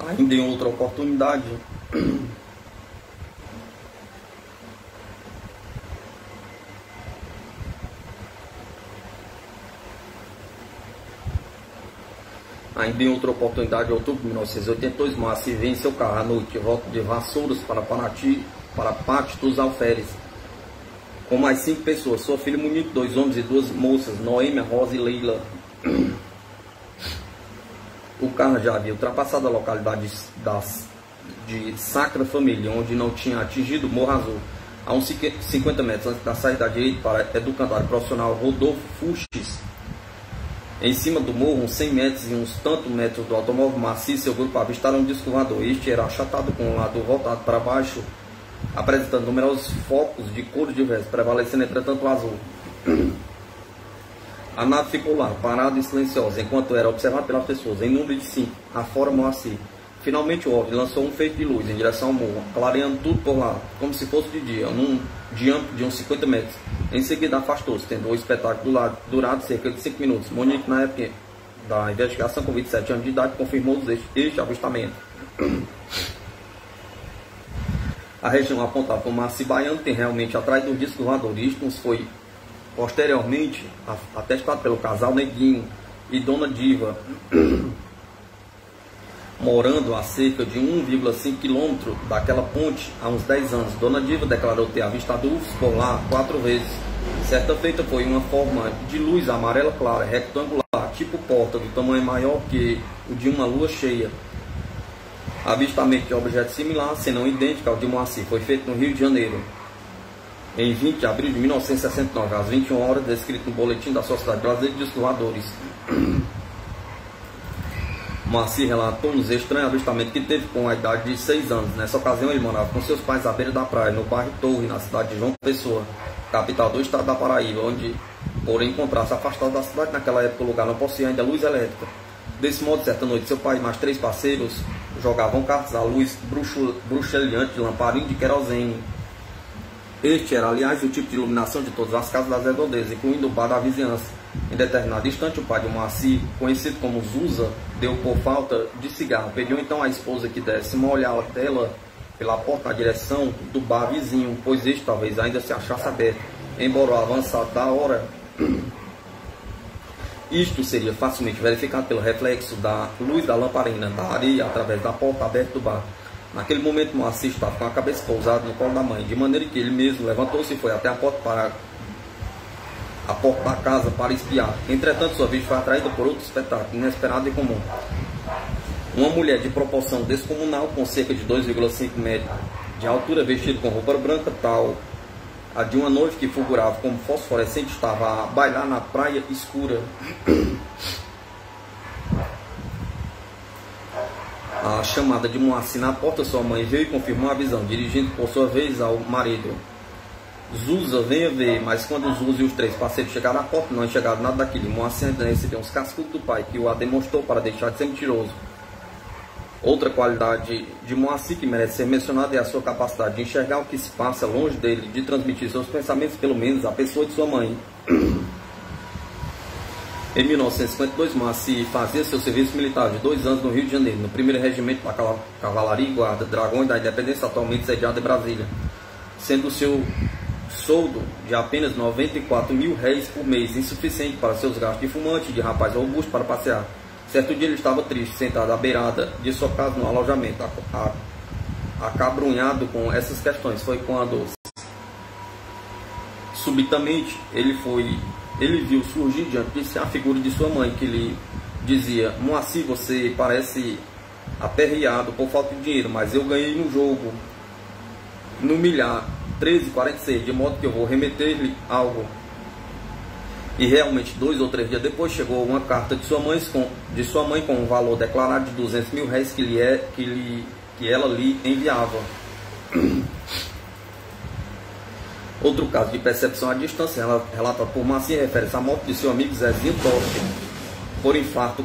Ainda em outra oportunidade, em outubro de 1982, Moacir vem em seu carro à noite, volta de Vassouras para Pátio dos Alferes, com mais 5 pessoas, sua filha Monique, 2 homens e 2 moças, Noêmia, Rosa e Leila. O carro já havia ultrapassado a localidade de Sacra Família, onde não tinha atingido o Morro Azul. A uns 50 metros antes da saída da direita para educandário profissional Rodolfo Fuchs. Em cima do morro, uns 100 metros e uns tantos metros do automóvel Moacir e seu grupo avistaram um disco voador. Este era achatado com o lado voltado para baixo, apresentando numerosos focos de cores diversas, prevalecendo entretanto o azul. A nave ficou lá, parada e silenciosa, enquanto era observada pelas pessoas, em número de 5, afora Moacir. Finalmente o OVNI lançou um feixe de luz em direção ao morro, clareando tudo por lá, como se fosse de dia, num diâmetro de uns 50 metros. Em seguida afastou-se, tendo o espetáculo durado cerca de 5 minutos. Monique, na época da investigação, com 27 anos de idade, confirmou este avistamento. A região apontada por Moacir Baiano tem realmente atraído um disco voador. Isto nos foi posteriormente atestado pelo casal Neguinho e Dona Diva, morando a cerca de 1,5 km daquela ponte há uns 10 anos. Dona Diva declarou ter avistado UFOs por lá 4 vezes. Certa feita foi uma forma de luz amarela clara, retangular, tipo porta, do tamanho maior que o de uma lua cheia. Avistamento de objeto similar, se não idêntico ao de Moacir, foi feito no Rio de Janeiro, em 20 de abril de 1969, às 21 horas, descrito no boletim da Sociedade Brasileira de Exploradores. Moacir relatou-nos estranho avistamento que teve com a idade de 6 anos. Nessa ocasião, ele morava com seus pais à beira da praia, no bairro Torre, na cidade de João Pessoa, capital do estado da Paraíba, onde, por encontrar-se afastado da cidade, naquela época o lugar não possuía ainda luz elétrica. Desse modo, certa noite, seu pai e mais 3 parceiros jogavam cartas à luz bruxuleante de lamparina de querosene. Este era, aliás, o tipo de iluminação de todas as casas das redondezas, incluindo o bar da vizinhança. Em determinado instante, o pai de Moacir, conhecido como Zusa, deu por falta de cigarro. Pediu então à esposa que desse uma olhada dela pela porta na direção do bar vizinho, pois este talvez ainda se achasse aberto, embora o avançado da hora. Isto seria facilmente verificado pelo reflexo da luz da lamparina da areia através da porta aberta do bar. Naquele momento, Moacir estava com a cabeça pousada no colo da mãe, de maneira que ele mesmo levantou-se e foi até a porta da casa para espiar. Entretanto, sua vista foi atraída por outro espetáculo, inesperado e comum. Uma mulher de proporção descomunal, com cerca de 2,5 metros de altura, vestida com roupa branca, tal a de uma noiva que fulgurava como fosforescente, estava a bailar na praia escura. A chamada de Moacir na porta, sua mãe veio e confirmou a visão, dirigindo por sua vez ao marido: Zusa, venha ver. Mas quando Zusa e os 3 parceiros chegaram à porta, não enxergaram nada daquilo. Moacir ainda recebeu uns cascudos do pai, que o demonstrou para deixar de ser mentiroso. Outra qualidade de Moacir que merece ser mencionada é a sua capacidade de enxergar o que se passa longe dele, de transmitir seus pensamentos, pelo menos, à pessoa de sua mãe. Em 1952, Moacir fazia seu serviço militar de 2 anos no Rio de Janeiro, no 1º Regimento da Cavalaria e Guarda, Dragões da Independência, atualmente sediado em Brasília, sendo o seu soldo de apenas R$94.000 por mês, insuficiente para seus gastos de fumante e de rapaz robusto para passear. Certo dia ele estava triste, sentado à beirada de sua casa no alojamento, acabrunhado com essas questões. Foi quando, subitamente, ele viu surgir diante de si a figura de sua mãe, que lhe dizia: Moacir, você parece aperreado por falta de dinheiro, mas eu ganhei no jogo, no milhar 13,46, de modo que eu vou remeter-lhe algo. E realmente, 2 ou 3 dias depois, chegou uma carta de sua mãe com um valor declarado de 200 mil reais que ela lhe enviava. Outro caso de percepção à distância, relatado por Moacir, refere-se à morte de seu amigo Zezinho Toste por infarto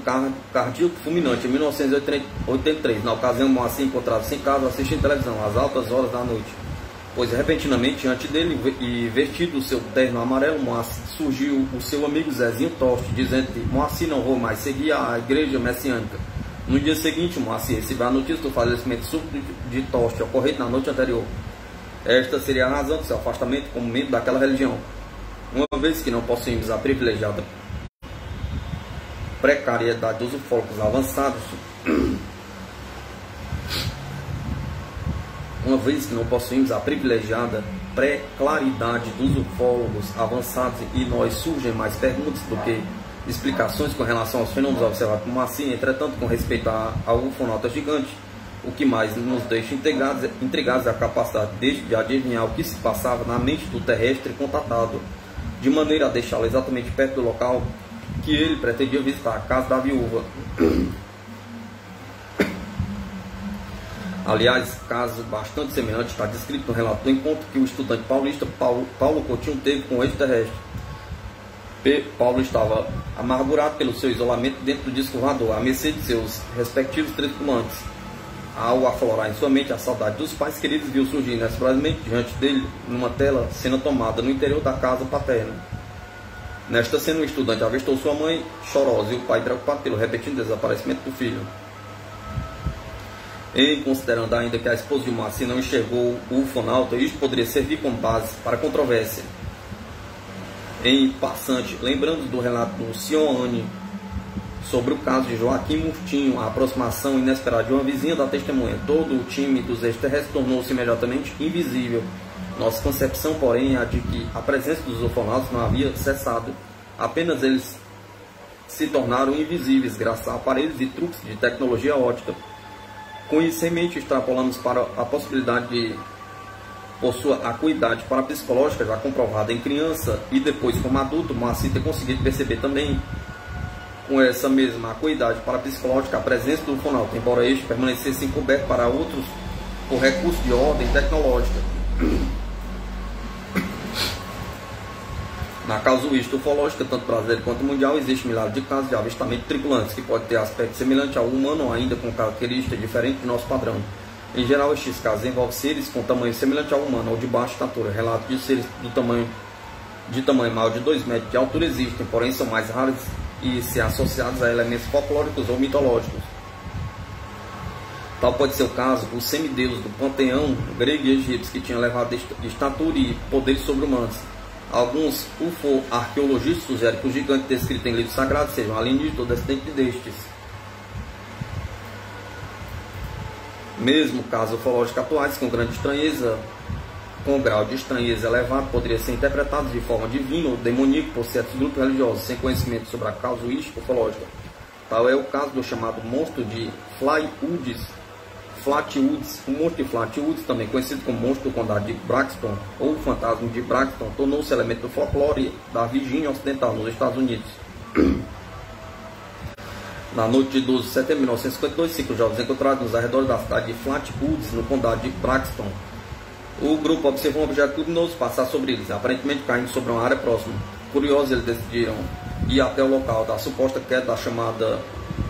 cardíaco fulminante em 1983. Na ocasião, Moacir encontrava-se em casa assistindo televisão às altas horas da noite, pois repentinamente diante dele e vestido o seu terno amarelo, surgiu o seu amigo Zezinho Toste, dizendo-lhe: Moacir, não vou mais seguir a igreja messiânica. No dia seguinte, Moacir recebeu a notícia do falecimento súbito de Toste, ocorrido na noite anterior. Esta seria a razão do seu afastamento como membro daquela religião. Uma vez que não possuímos a privilegiada precariedade dos ufólogos avançados, e nós surgem mais perguntas do que explicações com relação aos fenômenos observados por Moacir. Entretanto, com respeito ao ufonauta gigante, o que mais nos deixa intrigados é a capacidade de adivinhar o que se passava na mente do terrestre contatado, de maneira a deixá-lo exatamente perto do local que ele pretendia visitar, a casa da viúva. Aliás, caso bastante semelhante está descrito no relato do encontro que o estudante paulista Paulo Coutinho teve com o extraterrestre. Paulo estava amargurado pelo seu isolamento dentro do disco voador, à mercê de seus respectivos tripulantes. Ao aflorar em sua mente a saudade dos pais queridos, viu surgir inesperadamente diante dele, numa tela, cena tomada no interior da casa paterna. Nesta cena, o estudante avistou sua mãe chorosa e o pai preocupado pelo repetido desaparecimento do filho. Em considerando ainda que a esposa de Moacir não enxergou o ufonauta, isto poderia servir como base para a controvérsia. Em passante, lembrando do relato do Sioane sobre o caso de Joaquim Murtinho, a aproximação inesperada de uma vizinha da testemunha, todo o time dos extraterrestres tornou-se imediatamente invisível. Nossa concepção, porém, é a de que a presença dos ufonautas não havia cessado. Apenas eles se tornaram invisíveis graças a aparelhos e truques de tecnologia ótica. Com isso em mente, extrapolamos para a possibilidade de, por sua acuidade parapsicológica já comprovada em criança e depois como adulto, Moacir ter conseguido perceber também com essa mesma acuidade parapsicológica a presença do ufonauta, embora este permanecesse encoberto para outros por recurso de ordem tecnológica. Na casuística ufológica, tanto brasileira quanto mundial, existe milhares de casos de avistamento de tripulantes que pode ter aspecto semelhante ao humano ou ainda com características diferentes do nosso padrão. Em geral, estes casos envolvem seres com tamanho semelhante ao humano ou de baixa estatura. Relatos de seres de tamanho maior de 2 metros de altura existem, porém são mais raros e se associados a elementos folclóricos ou mitológicos. Tal pode ser o caso dos semideuses do panteão grego e egípcio, que tinham levado estatura e poderes sobre-humanos. Alguns ufo-arqueologistas sugerem que os gigantes descritos em livros sagrados sejam alienígenas ou descendentes destes. Mesmo casos ufológicos atuais, com grau de estranheza elevado, poderiam ser interpretados de forma divina ou demoníaca por certos grupos religiosos, sem conhecimento sobre a casuística ufológica. Tal é o caso do chamado monstro de Flatwoods. O monstro de Flatwoods, também conhecido como monstro do condado de Braxton ou fantasma de Braxton, tornou-se elemento do folclore da Virgínia Ocidental, nos Estados Unidos. Na noite de 12 de setembro de 1952, 5 jovens encontrados nos arredores da cidade de Flatwoods, no condado de Braxton. O grupo observou um objeto luminoso passar sobre eles, aparentemente caindo sobre uma área próxima. Curiosos, eles decidiram ir até o local da suposta queda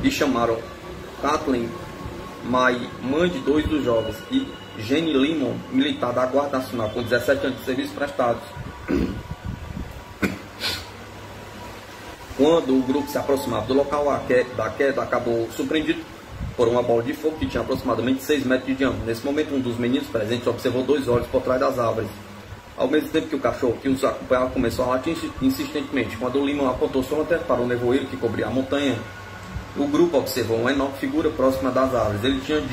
e chamaram Kathleen May, mãe de 2 dos jovens, e Jenny Limon, militar da Guarda Nacional, com 17 anos de serviço prestados. Quando o grupo se aproximava do local da queda, acabou surpreendido por uma bola de fogo que tinha aproximadamente 6 metros de diâmetro. Nesse momento, um dos meninos presentes observou 2 olhos por trás das árvores. Ao mesmo tempo que o cachorro que os acompanhava começou a latir insistentemente. Quando o Limon apontou sua lanterna para o nevoeiro que cobria a montanha, o grupo observou uma enorme figura próxima das árvores. Ele tinha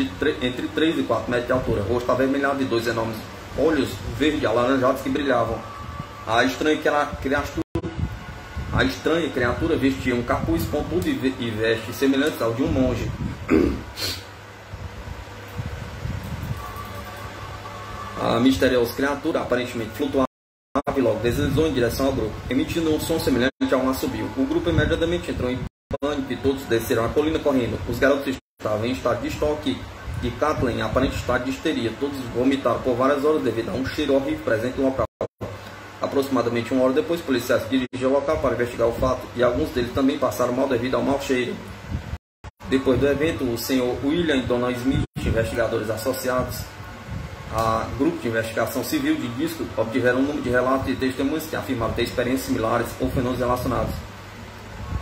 entre 3 e 4 metros de altura, rosto avermelhado e 2 enormes olhos verde alaranjados que brilhavam. A estranha criatura A estranha criatura vestia um capuz pontudo e vestes semelhantes ao de um monge. A misteriosa criatura aparentemente flutuava e logo deslizou em direção ao grupo, emitindo um som semelhante a um assobio. O grupo imediatamente entrou em pânico e todos desceram a colina correndo. Os garotos estavam em estado de estoque e Kathleen em aparente estado de histeria. Todos vomitaram por várias horas devido a um cheiro horrível presente no local. Aproximadamente uma hora depois, policiais dirigiram ao local para investigar o fato e alguns deles também passaram mal devido ao mau cheiro. Depois do evento, o Sr. William e Dona Smith, investigadores associados a grupo de investigação civil de disco, obtiveram um número de relatos e testemunhas que afirmaram ter experiências similares ou fenômenos relacionados.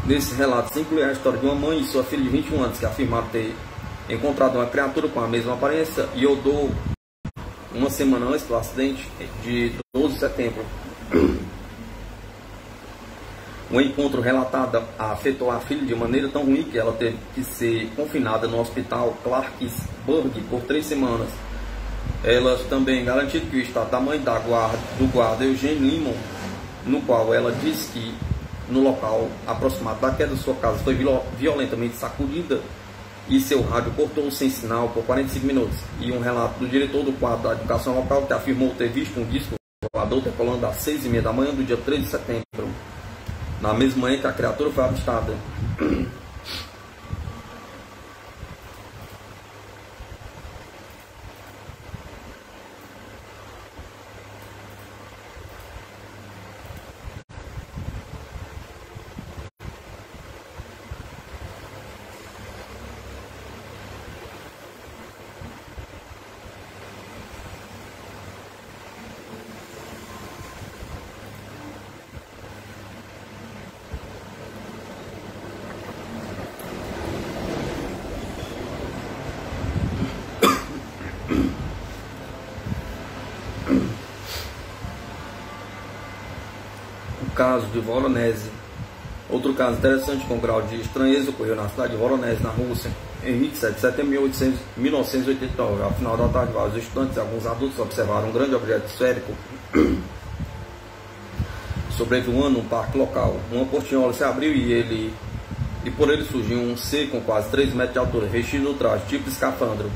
Nesses relatos inclui a história de uma mãe e sua filha de 21 anos que afirmaram ter encontrado uma criatura com a mesma aparência e odor uma semana antes do acidente de 12 de setembro. O encontro relatado afetou a filha de maneira tão ruim que ela teve que ser confinada no hospital Clarksburg por 3 semanas. Elas também garantiram que o estado da mãe do guarda Eugene Limon, no qual ela disse que no local aproximado da queda de sua casa foi violentamente sacudida e seu rádio cortou sem sinal por 45 minutos. E um relato do diretor do quadro da educação local que afirmou ter visto um disco voador decolando às 6h30 da manhã do dia 3 de setembro, na mesma manhã que a criatura foi avistada. Caso de Voronezh. Outro caso interessante com grau de estranheza ocorreu na cidade de Voronezh, na Rússia, em 27 de setembro de 1989. Ao final da tarde, vários estudantes e alguns adultos observaram um grande objeto esférico sobrevoando um parque local. Uma portinhola se abriu e por ele surgiu um ser com quase 3 metros de altura, vestido no traje tipo de escafandro,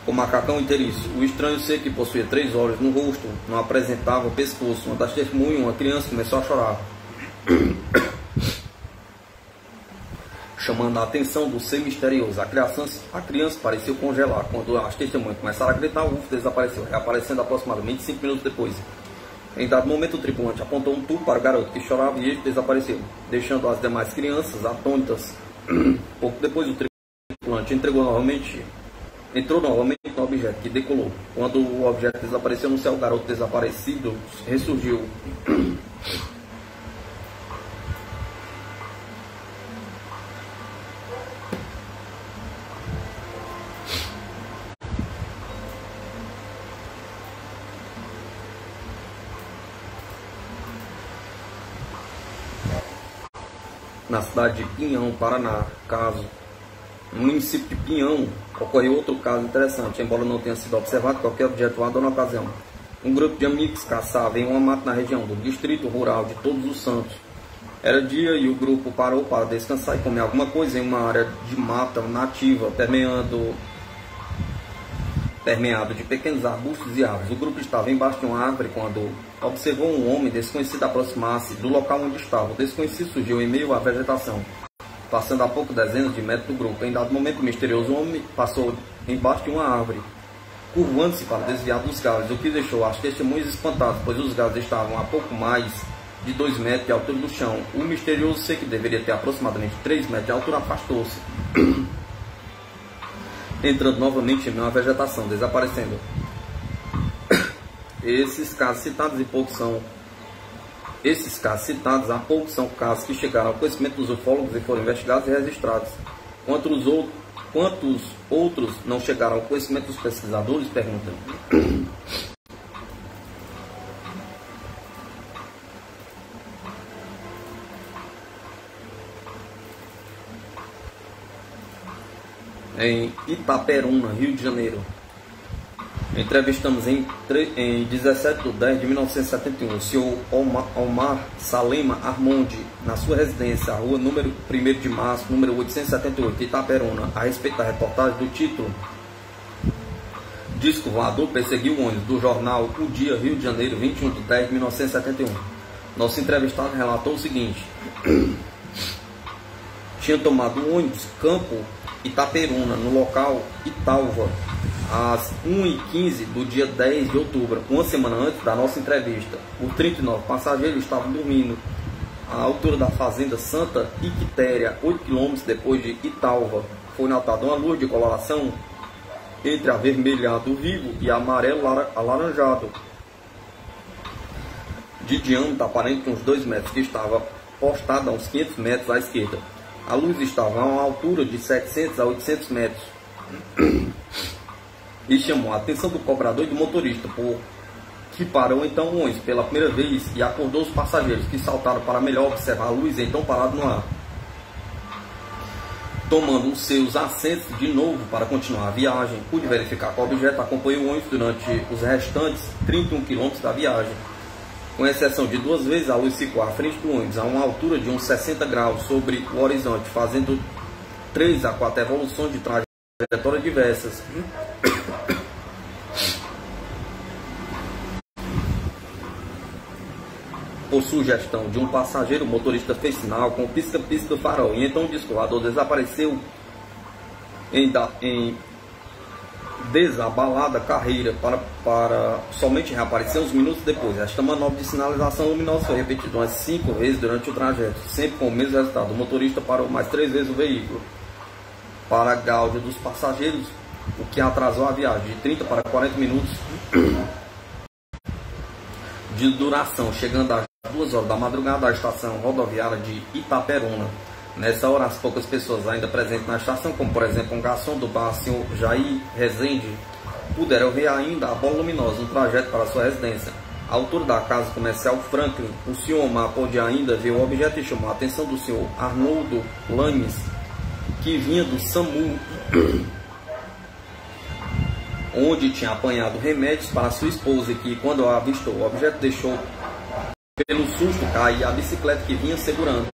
com macacão inteiriço. O estranho ser, que possuía 3 olhos no rosto, não apresentava o pescoço. Uma das testemunhas, uma criança, começou a chorar, chamando a atenção do ser misterioso. A criança pareceu congelar. Quando as testemunhas começaram a gritar, o UFO desapareceu, reaparecendo aproximadamente 5 minutos depois. Em dado momento, o tripulante apontou um tubo para o garoto, que chorava, e ele desapareceu, deixando as demais crianças atônitas. Pouco depois, o tripulante entrou novamente no objeto, que decolou. Quando o objeto desapareceu no céu, o garoto desaparecido ressurgiu. Na cidade de Pinhão, Paraná, no município de Pinhão, ocorreu outro caso interessante, embora não tenha sido observado qualquer objeto voador na ocasião. Um grupo de amigos caçava em uma mata na região do distrito rural de Todos os Santos. Era dia e o grupo parou para descansar e comer alguma coisa em uma área de mata nativa, permeado de pequenos arbustos e árvores. O grupo estava embaixo de uma árvore quando observou um homem desconhecido aproximar-se do local onde estava. O desconhecido surgiu em meio à vegetação, passando a poucos dezenas de metros do grupo. Em dado momento, o misterioso homem passou embaixo de uma árvore, curvando-se para desviar dos galhos, o que deixou as testemunhas espantadas, pois os galhos estavam a pouco mais de 2 metros de altura do chão. O misterioso ser, que deveria ter aproximadamente 3 metros de altura, afastou-se, entrando novamente em uma vegetação, desaparecendo. Esses casos citados há pouco são casos que chegaram ao conhecimento dos ufólogos e foram investigados e registrados. Quantos outros não chegaram ao conhecimento dos pesquisadores? Perguntam. Em Itaperuna, Rio de Janeiro, em Entrevistamos em 17/10/1971 o senhor Omar Salema Armondi, na sua residência, a rua número 1º de março, número 878, Itaperuna, a respeito da reportagem do título Disco Voador perseguiu o ônibus, do jornal O Dia, Rio de Janeiro, 21/10/1971. Nosso entrevistado relatou o seguinte: tinha tomado o ônibus Campo Itaperuna, no local Italva, às 1h15 do dia 10 de outubro, uma semana antes da nossa entrevista. Os 39 passageiros estavam dormindo à altura da fazenda Santa Iquitéria, 8 km depois de Italva. Foi notada uma luz de coloração entre avermelhado vivo e amarelo alaranjado, de diâmetro aparente uns 2 metros, que estava postada a uns 500 metros à esquerda. A luz estava a uma altura de 700 a 800 metros e chamou a atenção do cobrador e do motorista, que parou então o ônibus pela primeira vez e acordou os passageiros, que saltaram para melhor observar a luz então parado no ar, tomando os seus assentos de novo para continuar a viagem. Pude verificar que o objeto acompanhou o ônibus durante os restantes 31 km da viagem. Com exceção de 2 vezes, a luz ficou à frente do ônibus, a uma altura de uns 60 graus sobre o horizonte, fazendo 3 a 4 evoluções de trajetórias diversas. Por sugestão de um passageiro, o motorista fez sinal com o pisca-pisca do farol, e então o disco voador desapareceu em desabalada carreira para somente reaparecer uns minutos depois. Esta manobra de sinalização luminosa foi repetida umas 5 vezes durante o trajeto, sempre com o mesmo resultado. O motorista parou mais 3 vezes o veículo, para gáudio dos passageiros, o que atrasou a viagem de 30 para 40 minutos de duração, chegando às 2 horas da madrugada à estação rodoviária de Itaperuna. Nessa hora, as poucas pessoas ainda presentes na estação, como por exemplo um garçom do bar, senhor Jair Rezende, puderam ver ainda a bola luminosa no trajeto para sua residência. À altura da casa comercial Franklin, o senhor Omar pôde ainda ver o objeto e chamou a atenção do senhor Arnoldo Lanes, que vinha do SAMU, onde tinha apanhado remédios para sua esposa, e que, quando avistou o objeto, deixou pelo susto cair a bicicleta que vinha segurando.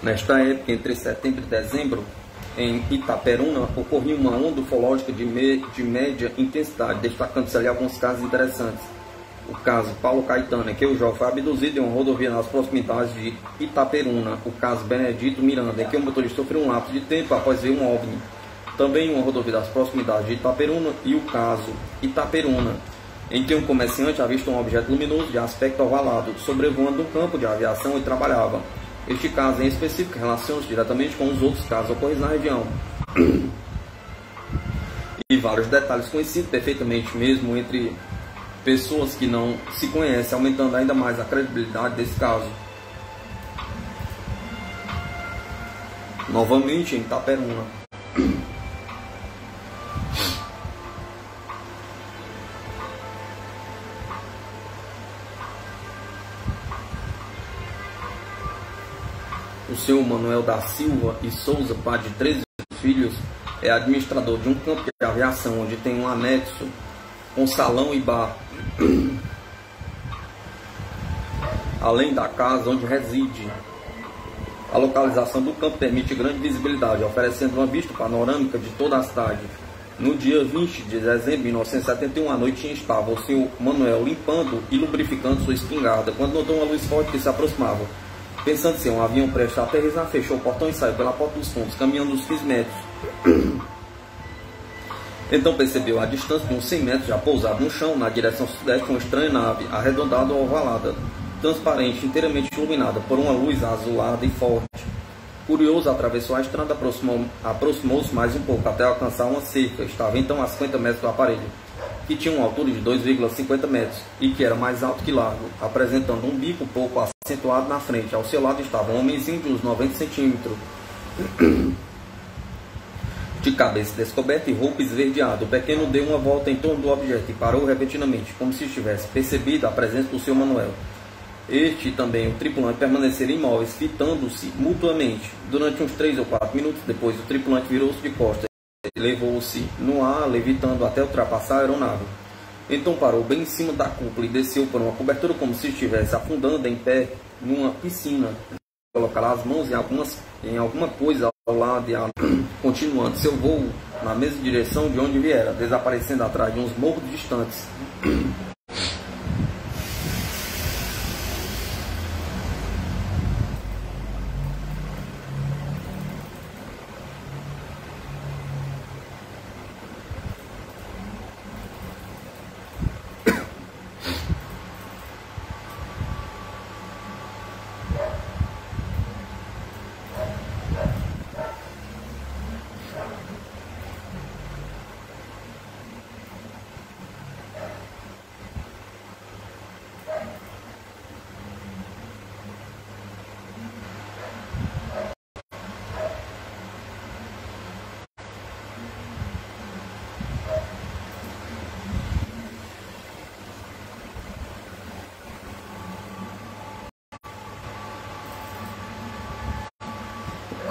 Nesta época, entre setembro e dezembro, em Itaperuna, ocorria uma onda ufológica de média intensidade, destacando-se ali alguns casos interessantes. O caso Paulo Caetano, em que o jovem foi abduzido em uma rodovia nas proximidades de Itaperuna. O caso Benedito Miranda, em que o motorista sofreu um lapso de tempo após ver um OVNI, também em uma rodovia das proximidades de Itaperuna. E o caso Itaperuna, em que um comerciante avistou um objeto luminoso de aspecto ovalado sobrevoando um campo de aviação e trabalhava. Este caso em específico relaciona-se diretamente com os outros casos ocorridos na região. E vários detalhes conhecidos perfeitamente mesmo entre pessoas que não se conhecem, aumentando ainda mais a credibilidade desse caso. Novamente em Itaperuna. O senhor Manuel da Silva e Souza, pai de 13 filhos, é administrador de um campo de aviação onde tem um anexo com salão e bar, além da casa onde reside. A localização do campo permite grande visibilidade, oferecendo uma vista panorâmica de toda a cidade. No dia 20 de dezembro de 1971, à noite, estava o senhor Manuel limpando e lubrificando sua espingarda, quando notou uma luz forte que se aproximava. Pensando ser um avião prestes a aterrissar, fechou o portão e saiu pela porta dos fundos, caminhando uns 15 metros. Então percebeu a distância de uns 100 metros, já pousado no chão, na direção sudeste, uma estranha nave, arredondada ou ovalada, transparente, inteiramente iluminada por uma luz azulada e forte. Curioso, atravessou a estrada, aproximou-se mais um pouco, até alcançar uma cerca. Estava então a 50 metros do aparelho, que tinha uma altura de 2,50 metros e que era mais alto que largo, apresentando um bico pouco acentuado na frente. Ao seu lado estava um homenzinho de uns 90 centímetros. de cabeça descoberta e roupa esverdeada. O pequeno deu uma volta em torno do objeto e parou repentinamente, como se tivesse percebido a presença do seu Manuel. Este e também o tripulante permaneceram imóveis, fitando-se mutuamente. Durante uns 3 ou 4 minutos depois, o tripulante virou-se de costas e levou-se no ar, levitando até ultrapassar a aeronave. Então parou bem em cima da cúpula e desceu por uma cobertura como se estivesse afundando em pé numa piscina. Colocar as mãos em alguma coisa ao lado e continuando seu voo na mesma direção de onde viera, desaparecendo atrás de uns morros distantes.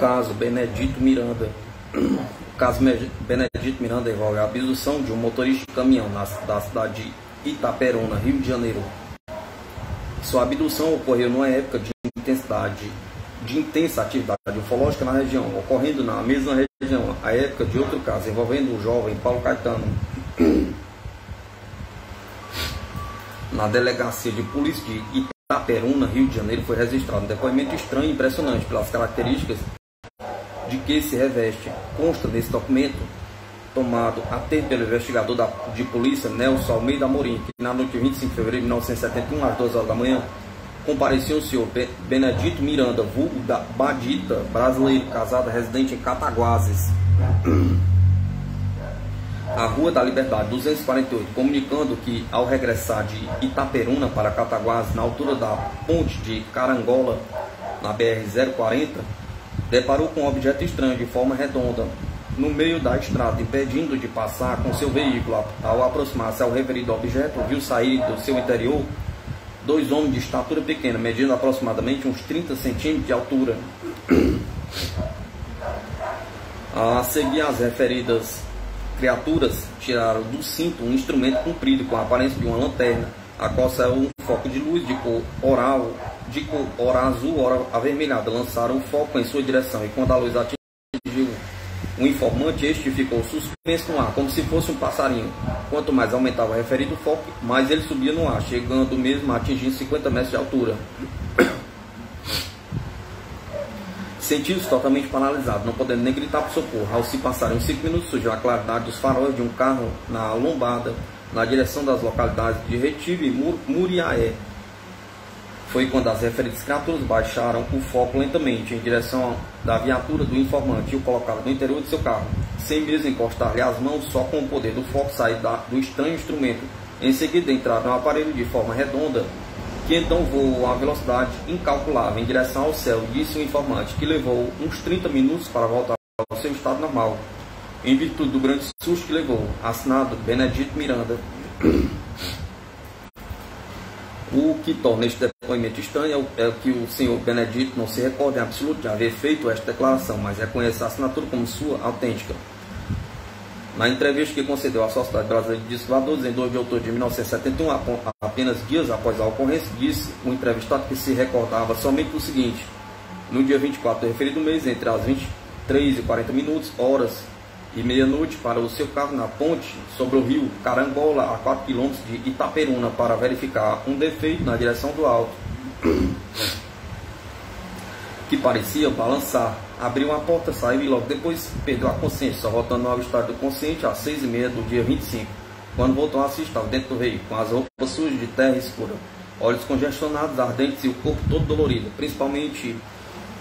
Caso Benedito Miranda. O caso Benedito Miranda envolve a abdução de um motorista de caminhão da cidade de Itaperuna, Rio de Janeiro. Sua abdução ocorreu numa época de intensa atividade ufológica na região, ocorrendo na mesma região a época de outro caso envolvendo o jovem Paulo Caetano. Na delegacia de polícia de Itaperuna, Rio de Janeiro, foi registrado um depoimento estranho e impressionante pelas características de que se reveste. Consta nesse documento, tomado a ter pelo investigador de polícia Nelson Almeida Amorim, que na noite de 25 de fevereiro de 1971, às 2 horas da manhã, compareceu o senhor Benedito Miranda, vulgo da Badita, brasileiro, casado, residente em Cataguases, a Rua da Liberdade 248, comunicando que, ao regressar de Itaperuna para Cataguases, na altura da ponte de Carangola, na BR-040, deparou com um objeto estranho de forma redonda no meio da estrada, impedindo de passar com seu veículo. Ao aproximar-se ao referido objeto, viu sair do seu interior 2 homens de estatura pequena, medindo aproximadamente uns 30 centímetros de altura. A seguir, as referidas criaturas tiraram do cinto um instrumento comprido com a aparência de uma lanterna, a qual saiu um foco de luz de cor azul, ora avermelhada. Lançaram o foco em sua direção e quando a luz atingiu o informante, este ficou suspenso no ar, como se fosse um passarinho. Quanto mais aumentava o referido foco, mais ele subia no ar, chegando mesmo a atingir 50 metros de altura. Sentiu-se totalmente paralisado, não podendo nem gritar por socorro. Ao se passarem uns 5 minutos, surgiu a claridade dos faróis de um carro na lombada, na direção das localidades de Retivo e Muriaé. Foi quando as referidas criaturas baixaram o foco lentamente em direção da viatura do informante e o colocaram no interior de seu carro, sem mesmo encostar-lhe as mãos, só com o poder do foco sair do estranho instrumento. Em seguida entraram no aparelho de forma redonda, que então voou a velocidade incalculável em direção ao céu, disse o informante, que levou uns 30 minutos para voltar ao seu estado normal, em virtude do grande susto que levou. Assinado Benedito Miranda. O que torna este depoimento estranho é que o senhor Benedito não se recorda em absoluto de haver feito esta declaração, mas reconhece a assinatura como sua autêntica. Na entrevista que concedeu à Sociedade Brasileira de Discos Voadores em 2 de outubro de 1971, apenas dias após a ocorrência, disse o entrevistado que se recordava somente do seguinte: no dia 24 do referido mês, entre as 23h40, horas e meia-noite, para o seu carro na ponte sobre o rio Carangola, a 4 km de Itaperuna, para verificar um defeito na direção do alto, que parecia balançar. Abriu a porta, saiu e logo depois perdeu a consciência, só voltando ao estado do consciente às 6h30 do dia 25, quando voltou a se estava dentro do veículo, com as roupas sujas de terra escura, olhos congestionados, ardentes e o corpo todo dolorido, principalmente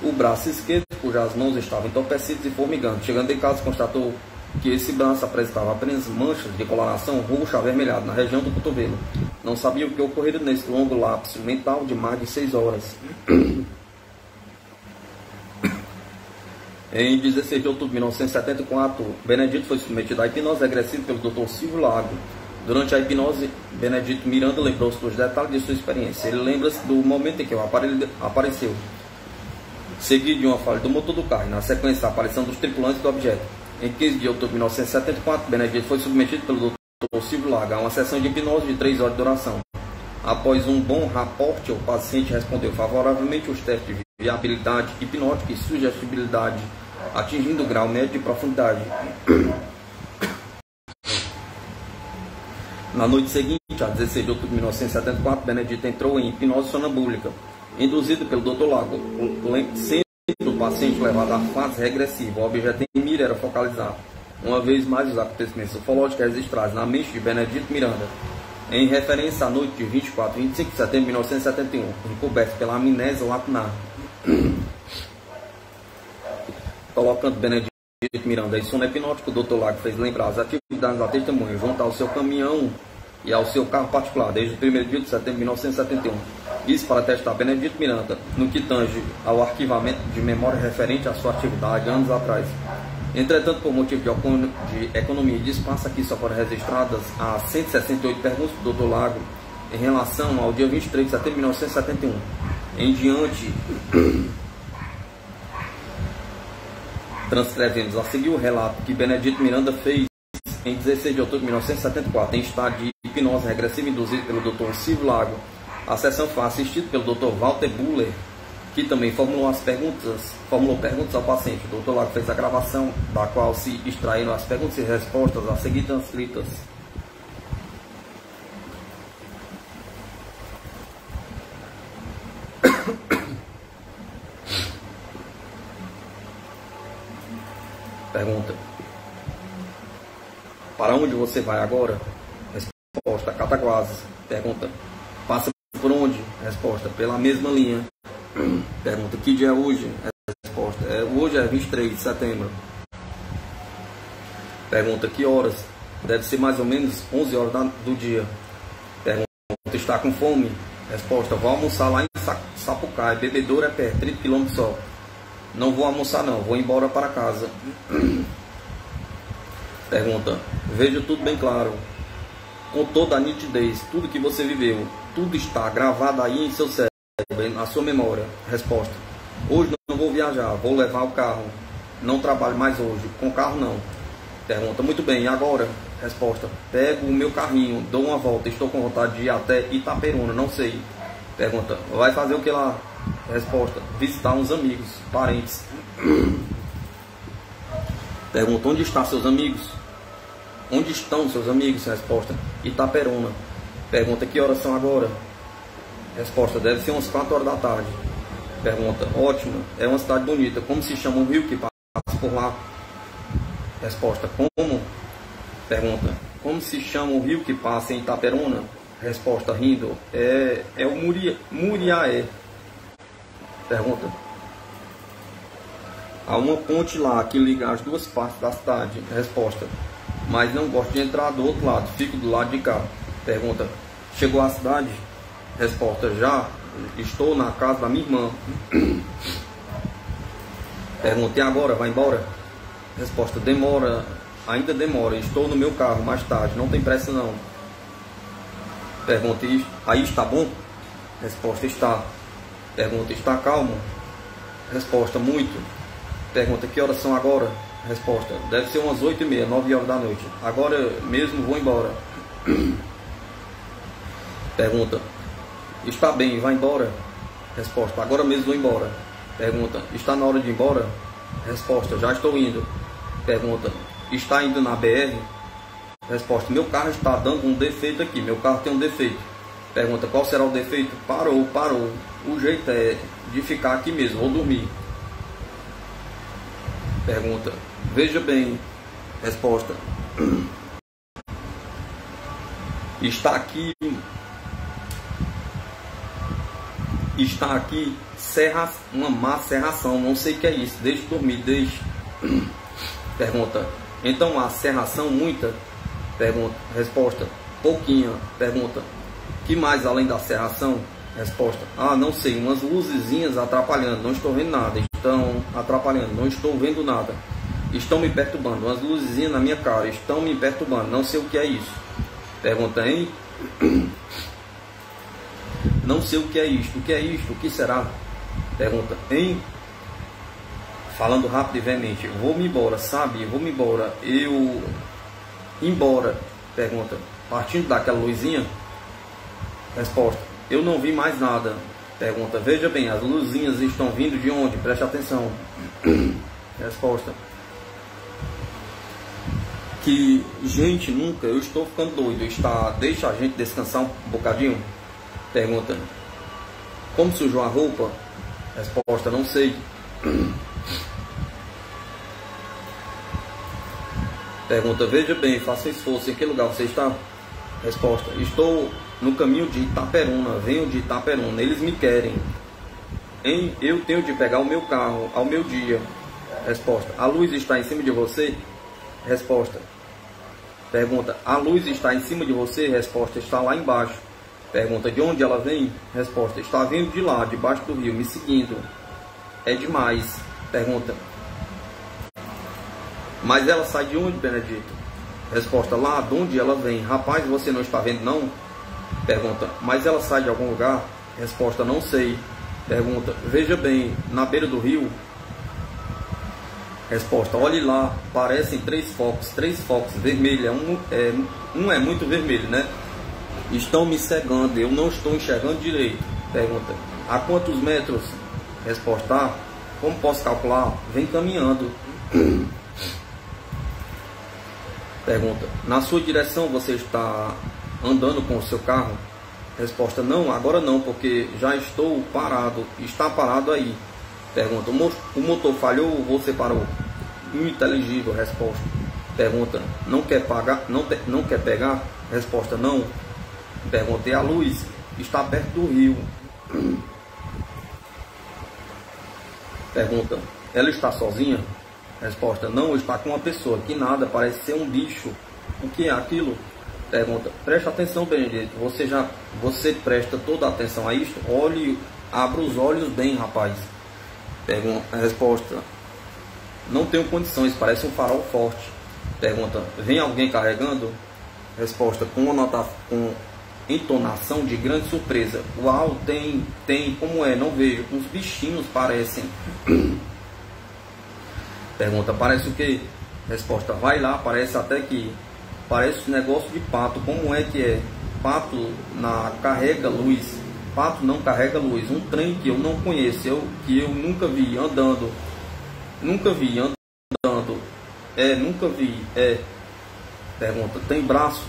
o braço esquerdo, cujas mãos estavam entorpecidas e formigando. Chegando em casa, constatou que esse braço apresentava apenas manchas de coloração roxa avermelhada na região do cotovelo. Não sabia o que ocorrera nesse longo lapso mental de mais de 6 horas. Em 16 de outubro de 1974, Benedito foi submetido à hipnose regressiva pelo Dr. Silvio Lago. Durante a hipnose, Benedito Miranda lembrou-se dos detalhes de sua experiência. Ele lembra-se do momento em que o aparelho apareceu, seguido de uma falha do motor do carro, e na sequência a aparição dos tripulantes do objeto. Em 15 de outubro de 1974, Benedito foi submetido pelo Dr. Silvio Lago a uma sessão de hipnose de 3 horas de duração. Após um bom raporte, o paciente respondeu favoravelmente os testes de viabilidade hipnótica e sugestibilidade, atingindo o grau médio de profundidade. Na noite seguinte, a 16 de outubro de 1974, Benedito entrou em hipnose sonambúlica, induzido pelo Dr. Lago, sendo o paciente levado à fase regressiva. O objeto em mira era focalizar, uma vez mais, os acontecimentos ufológicos registrados na mente de Benedito Miranda, em referência à noite de 24 e 25 de setembro de 1971, encoberto pela amnésia lacunar, colocando Benedito Miranda em sono hipnótico. O Dr. Lago fez lembrar as atividades da testemunha junto ao seu caminhão e ao seu carro particular desde o 1º dia de setembro de 1971. Isso para testar Benedito Miranda no que tange ao arquivamento de memória referente à sua atividade anos atrás. Entretanto, por motivo de economia de espaço, aqui só foram registradas as 168 perguntas do Dr. Lago em relação ao dia 23 de setembro de 1971. Em diante, transcrevemos a seguir o relato que Benedito Miranda fez em 16 de outubro de 1974, em estado de hipnose regressiva induzido pelo Dr. Silvio Lago. A sessão foi assistida pelo Dr. Walter Buller, que também formulou perguntas ao paciente. O Dr. Lago fez a gravação, da qual se extraíram as perguntas e respostas a seguir transcritas. Pergunta: para onde você vai agora? Resposta: Cataguases. Pergunta: passa por onde? Resposta: pela mesma linha. Pergunta: que dia é hoje? Resposta: hoje é 23 de setembro. Pergunta: que horas? Deve ser mais ou menos 11 horas do dia. Pergunta: está com fome? Resposta: vou almoçar lá em Sapucaí, Bebedouro é perto, 30 km só. Não vou almoçar não, vou embora para casa. Pergunta: veja tudo bem claro, com toda a nitidez, tudo que você viveu, tudo está gravado aí em seu cérebro, na sua memória. Resposta: hoje não vou viajar, vou levar o carro, não trabalho mais hoje, com carro não. Pergunta: muito bem, e agora? Resposta: pego o meu carrinho, dou uma volta, estou com vontade de ir até Itaperuna, não sei. Pergunta: vai fazer o que lá? Resposta: visitar uns amigos, parentes. Pergunta: onde estão seus amigos? Onde estão seus amigos? Resposta: Itaperuna. Pergunta: que horas são agora? Resposta: deve ser umas 4 horas da tarde. Pergunta: ótimo, é uma cidade bonita, como se chama o rio que passa por lá? Resposta: como? Pergunta: como se chama o rio que passa em Itaperuna? Resposta, rindo: é o Muriaé. Pergunta: há uma ponte lá que liga as duas partes da cidade. Resposta: mas não gosto de entrar do outro lado, fico do lado de cá. Pergunta: chegou à cidade? Resposta: já, estou na casa da minha irmã. Pergunta: e agora, vai embora? Resposta: demora, ainda demora, estou no meu carro, mais tarde, não tem pressa não. Pergunta: aí está bom? Resposta: está. Pergunta: está calmo? Resposta: muito. Pergunta: que horas são agora? Resposta: deve ser umas 8h30, 9 horas da noite. Agora mesmo vou embora. Pergunta: está bem, vai embora? Resposta: agora mesmo vou embora. Pergunta: está na hora de ir embora? Resposta: já estou indo. Pergunta: está indo na BR? Resposta: meu carro está dando um defeito aqui, meu carro tem um defeito. Pergunta: qual será o defeito? Parou. O jeito é de ficar aqui mesmo, vou dormir. Pergunta: veja bem. Resposta: está aqui uma má serração, não sei o que é isso, deixe dormir, deixe. Pergunta: então a serração muita? Pergunta. Resposta: pouquinha. Pergunta: que mais além da serração? Resposta: ah, não sei, umas luzezinhas atrapalhando, não estou vendo nada. Estão atrapalhando, não estou vendo nada. Estão me perturbando, umas luzezinhas na minha cara, estão me perturbando, não sei o que é isso. Pergunta: hein? Não sei o que é isto, o que é isto, o que será? Pergunta: hein? Falando rápido e veemente: vou-me embora, sabe? Vou-me embora. Eu... embora. Pergunta: partindo daquela luzinha? Resposta: eu não vi mais nada. Pergunta: veja bem, as luzinhas estão vindo de onde? Preste atenção. Resposta: que gente, nunca, eu estou ficando doido. Deixa a gente descansar um bocadinho. Pergunta: como sujou a roupa? Resposta: não sei. Pergunta: veja bem, faça esforço, em que lugar você está? Resposta: estou no caminho de Itaperuna, venho de Itaperuna, eles me querem. Eu tenho de pegar o meu carro ao meu dia. Resposta: a luz está em cima de você? Resposta. Pergunta: a luz está em cima de você? Resposta: está lá embaixo. Pergunta: de onde ela vem? Resposta: está vindo de lá, debaixo do rio, me seguindo. É demais. Pergunta: mas ela sai de onde, Benedito? Resposta: lá de onde ela vem. Rapaz, você não está vendo não? Pergunta: mas ela sai de algum lugar? Resposta: não sei. Pergunta: veja bem, na beira do rio? Resposta: olhe lá, parecem três focos vermelhos. Um é muito vermelho, né? Estão me cegando, eu não estou enxergando direito. Pergunta: a quantos metros? Resposta: ah, como posso calcular? Vem caminhando. Pergunta: na sua direção você está andando com o seu carro? Resposta: não, agora não, porque já estou parado. Está parado aí. Pergunta: o motor falhou ou você parou? Ininteligível. Resposta. Pergunta: não quer pagar? Não quer pegar? Resposta: não. Pergunta: e a luz? Está perto do rio. Pergunta: ela está sozinha? Resposta: não, está com uma pessoa. Que nada, parece ser um bicho. O que é aquilo? Pergunta: presta atenção, Benedito. Você presta toda a atenção a isto? Olhe, abra os olhos bem, rapaz. Resposta: não tenho condições, parece um farol forte. Pergunta: vem alguém carregando? Resposta: com entonação de grande surpresa: uau, tem, como é? Não vejo, uns bichinhos parecem. Pergunta: parece o quê? Resposta: vai lá, parece até que parece um negócio de pato. Como é que é? Pato carrega luz. Pato não carrega luz. Um trem que eu não conheço, que eu nunca vi andando. Nunca vi andando. Nunca vi. Pergunta: tem braço?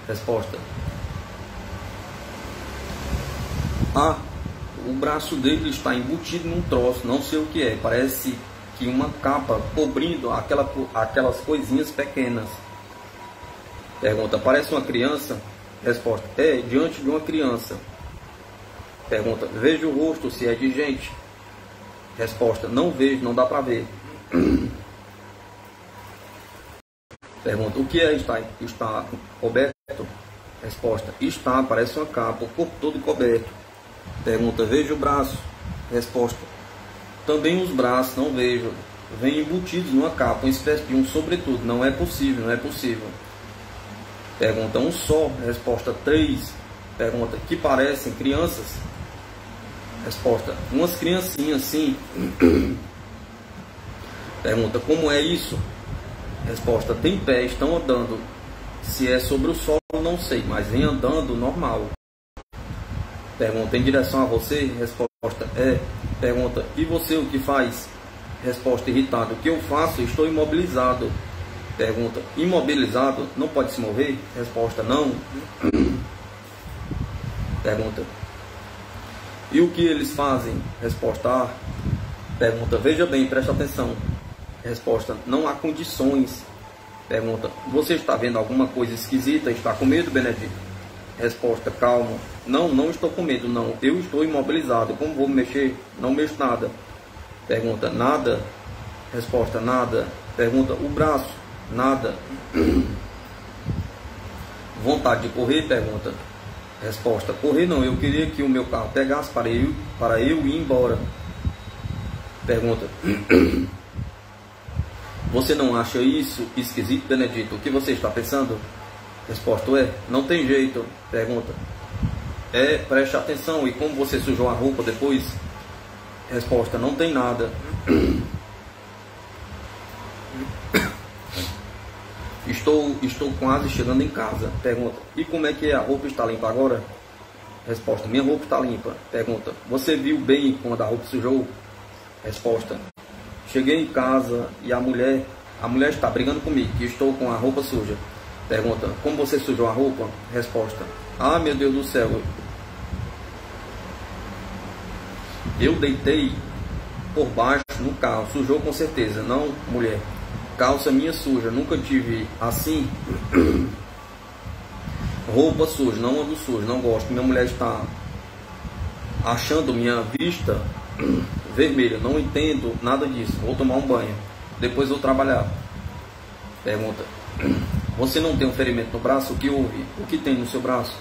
Resposta: ah, o braço dele está embutido num troço, não sei o que é. Parece que uma capa cobrindo aquelas coisinhas pequenas. Pergunta: parece uma criança? Resposta: diante de uma criança. Pergunta: veja o rosto, se é de gente. Resposta: não vejo, não dá para ver. Pergunta: o que é? Está coberto? Resposta: está, parece uma capa, o corpo todo coberto. Pergunta: veja o braço. Resposta: também os braços, não vejo. Vêm embutidos numa capa, uma espécie de um sobretudo. Não é possível, não é possível. Pergunta: um só? Resposta: três. Pergunta: que parecem crianças? Resposta: umas criancinhas, sim. Pergunta: como é isso? Resposta: tem pé, estão andando. Se é sobre o solo, não sei, mas vem andando normal. Pergunta: em direção a você? Resposta: Pergunta: e você o que faz? Resposta irritada: o que eu faço? Estou imobilizado. Pergunta: imobilizado? Não pode se mover? Resposta: não. Pergunta: e o que eles fazem? Resposta: ah. Pergunta: veja bem, presta atenção. Resposta: não há condições. Pergunta: você está vendo alguma coisa esquisita? Está com medo, Benedito? Resposta: calmo. Não estou com medo, não. Eu estou imobilizado. Como vou mexer? Não mexo nada. Pergunta: nada? Resposta: nada. Pergunta: o braço? Nada. Vontade de correr? Pergunta: Resposta: correr não, eu queria que o meu carro pegasse para eu ir embora. Pergunta: você não acha isso esquisito, Benedito? O que você está pensando? Resposta: não tem jeito. Pergunta: preste atenção, e como você sujou a roupa depois? Resposta: não tem nada. Estou quase chegando em casa. Pergunta: e como é que a roupa está limpa agora? Resposta: minha roupa está limpa. Pergunta: você viu bem quando a roupa sujou? Resposta: cheguei em casa e a mulher está brigando comigo, que estou com a roupa suja. Pergunta: como você sujou a roupa? Resposta: ah, meu Deus do céu, eu deitei por baixo no carro, sujou com certeza. Não, mulher, calça minha suja, nunca tive assim. Roupa suja, não ando sujo, não gosto. Minha mulher está achando minha vista vermelha, não entendo nada disso. Vou tomar um banho, depois vou trabalhar. Pergunta: você não tem um ferimento no braço? O que houve? O que tem no seu braço?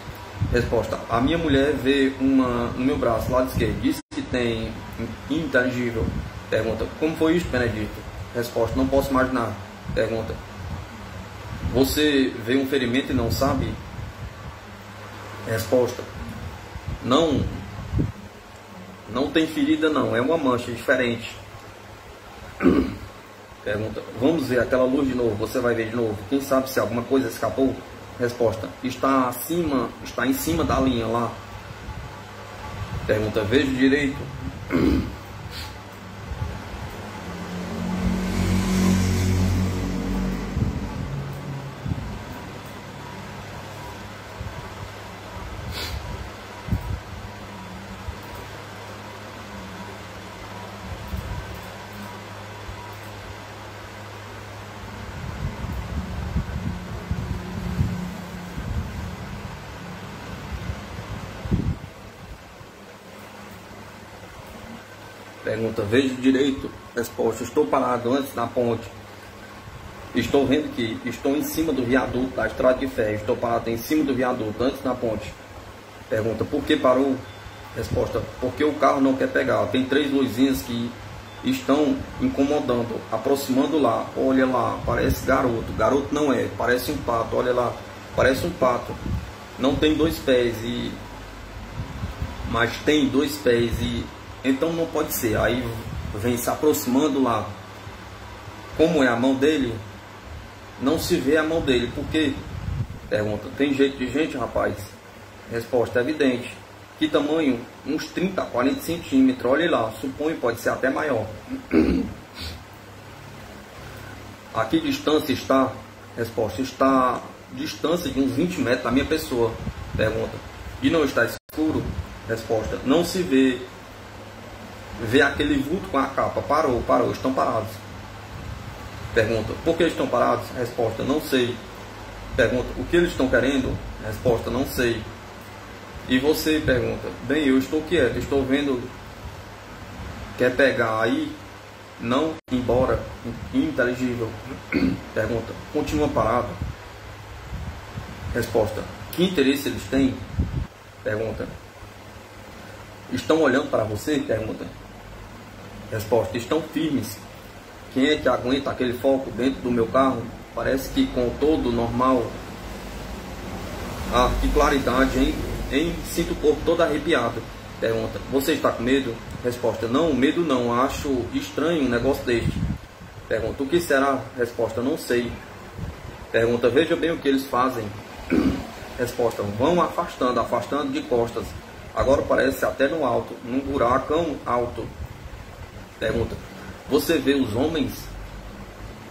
Resposta: a minha mulher vê uma no meu braço, lado esquerdo, disse que tem inteligível. Pergunta: como foi isso, Benedito? Resposta: não posso imaginar. Pergunta: você vê um ferimento e não sabe? Resposta: não tem ferida não, é uma mancha diferente. Pergunta: vamos ver aquela luz de novo, você vai ver de novo, quem sabe se alguma coisa escapou? Resposta: está em cima da linha lá. Pergunta: vejo direito. Pergunta: vejo direito. Resposta: estou parado antes da ponte. Estou vendo que estou em cima do viaduto da estrada de ferro. Estou parado em cima do viaduto antes da ponte. Pergunta: por que parou? Resposta: porque o carro não quer pegar. Tem 3 luzinhas que estão incomodando. Aproximando lá. Olha lá, parece garoto. Garoto não é, parece um pato. Olha lá, parece um pato. Não tem 2 pés, mas tem 2 pés e então não pode ser. Aí vem se aproximando lá. Como é a mão dele? Não se vê a mão dele. Por quê? Pergunta: tem jeito de gente, rapaz? Resposta: evidente. Que tamanho? Uns 30 a 40 centímetros. Olha lá, suponho pode ser até maior. A que distância está? Resposta: está distância de uns 20 metros da minha pessoa. Pergunta: e não está escuro? Resposta: não se vê. Vê aquele vulto com a capa. Parou, estão parados. Pergunta: por que estão parados? Resposta: não sei. Pergunta: o que eles estão querendo? Resposta: não sei. E você? Pergunta: bem, eu estou quieto, estou vendo. Quer pegar aí? Não, embora. Inteligível. Pergunta: continua parado? Resposta: que interesse eles têm? Pergunta: estão olhando para você? Pergunta. Resposta: estão firmes. Quem é que aguenta aquele foco dentro do meu carro? Parece que com todo normal. Ah, que claridade, hein? Sinto o corpo todo arrepiado. Pergunta: você está com medo? Resposta: não, medo não. Acho estranho um negócio deste. Pergunta: o que será? Resposta: não sei. Pergunta: veja bem o que eles fazem. Resposta: vão afastando de costas. Agora parece até no alto, num buracão alto. Pergunta: você vê os homens?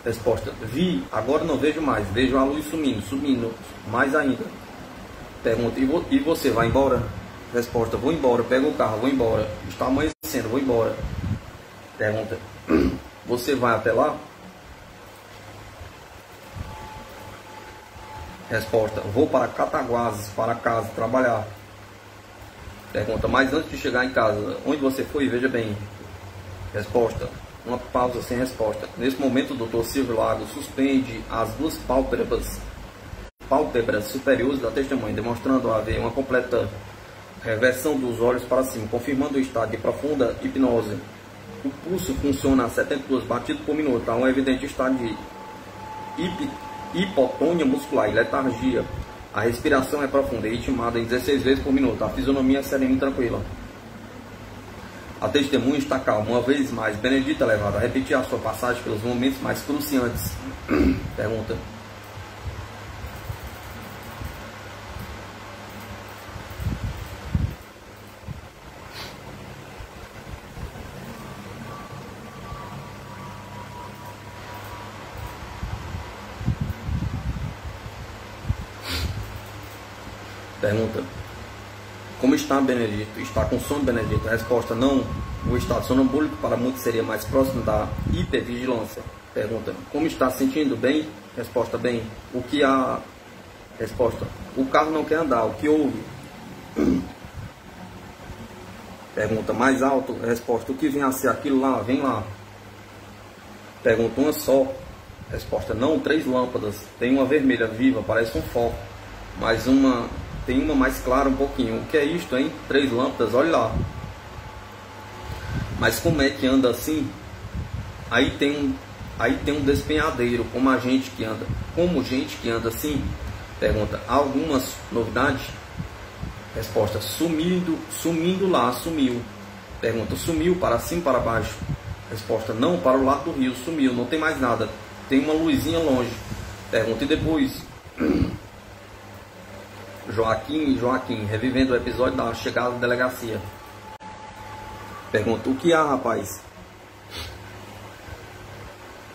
Resposta: vi, agora não vejo mais. Vejo a luz sumindo mais ainda. Pergunta: e você vai embora? Resposta: vou embora, pego o carro, vou embora. Está amanhecendo, vou embora. Pergunta: você vai até lá? Resposta: vou para Cataguases, para casa, trabalhar. Pergunta: mas antes de chegar em casa, onde você foi? Veja bem. Resposta: uma pausa sem resposta. Nesse momento, o Dr. Silvio Lago suspende as 2 pálpebras pálpebras superiores da testemunha, demonstrando haver uma completa reversão dos olhos para cima, confirmando o estado de profunda hipnose. O pulso funciona a 72 batidas por minuto. Há um evidente estado de hipotônia muscular e letargia. A respiração é profunda e ritmada em 16 vezes por minuto. A fisionomia é serena e tranquila. A testemunha está calma. Uma vez mais, Benedito é levado a repetir a sua passagem pelos momentos mais cruciantes. Pergunta. Pergunta. Como está Benedito? Está com sono, Benedito? Resposta: não. O estado sonambúlico para muitos seria mais próximo da hipervigilância. Pergunta. Como está se sentindo? Bem? Resposta: bem. O que há? Resposta: o carro não quer andar. O que houve? Pergunta. Mais alto? Resposta: o que vem a ser aquilo lá? Vem lá. Pergunta. Uma só? Resposta: não, 3 lâmpadas. Tem uma vermelha viva, parece um foco. Mas tem uma mais clara um pouquinho. O que é isto, hein? 3 lâmpadas, olha lá. Mas como é que anda assim? Aí tem um despenhadeiro, como gente que anda assim? Pergunta. Há algumas novidades? Resposta. Sumindo lá, sumiu. Pergunta. Sumiu para cima, para baixo? Resposta. Não, para o lado do rio, sumiu, não tem mais nada. Tem uma luzinha longe. Pergunta. E depois? Joaquim, revivendo o episódio da chegada da delegacia. Pergunta. O que há, rapaz?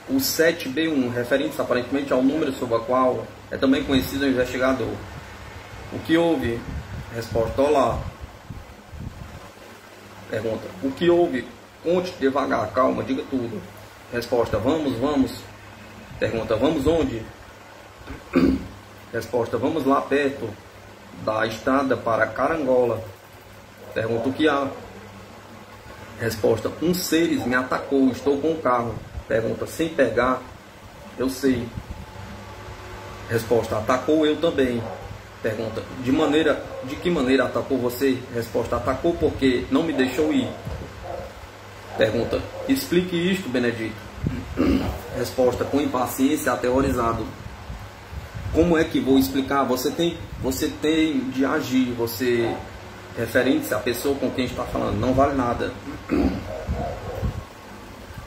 O 7B1, referente aparentemente ao número sobre o qual é também conhecido o investigador. O que houve? Resposta. Olá. Pergunta. O que houve? Conte devagar, calma, diga tudo. Resposta. Vamos. Pergunta. Vamos onde? Resposta. Vamos lá perto da estrada para Carangola. Pergunta. O que há? Resposta. Um seres me atacou, estou com o carro. Pergunta. Sem pegar? Eu sei. Resposta. Atacou eu também. Pergunta. De que maneira atacou você? Resposta. Atacou porque não me deixou ir. Pergunta. Explique isto, Benedito. Resposta. Com impaciência, aterrorizado. Como é que vou explicar? Você tem de agir. Você, referente à pessoa com quem está falando, não vale nada.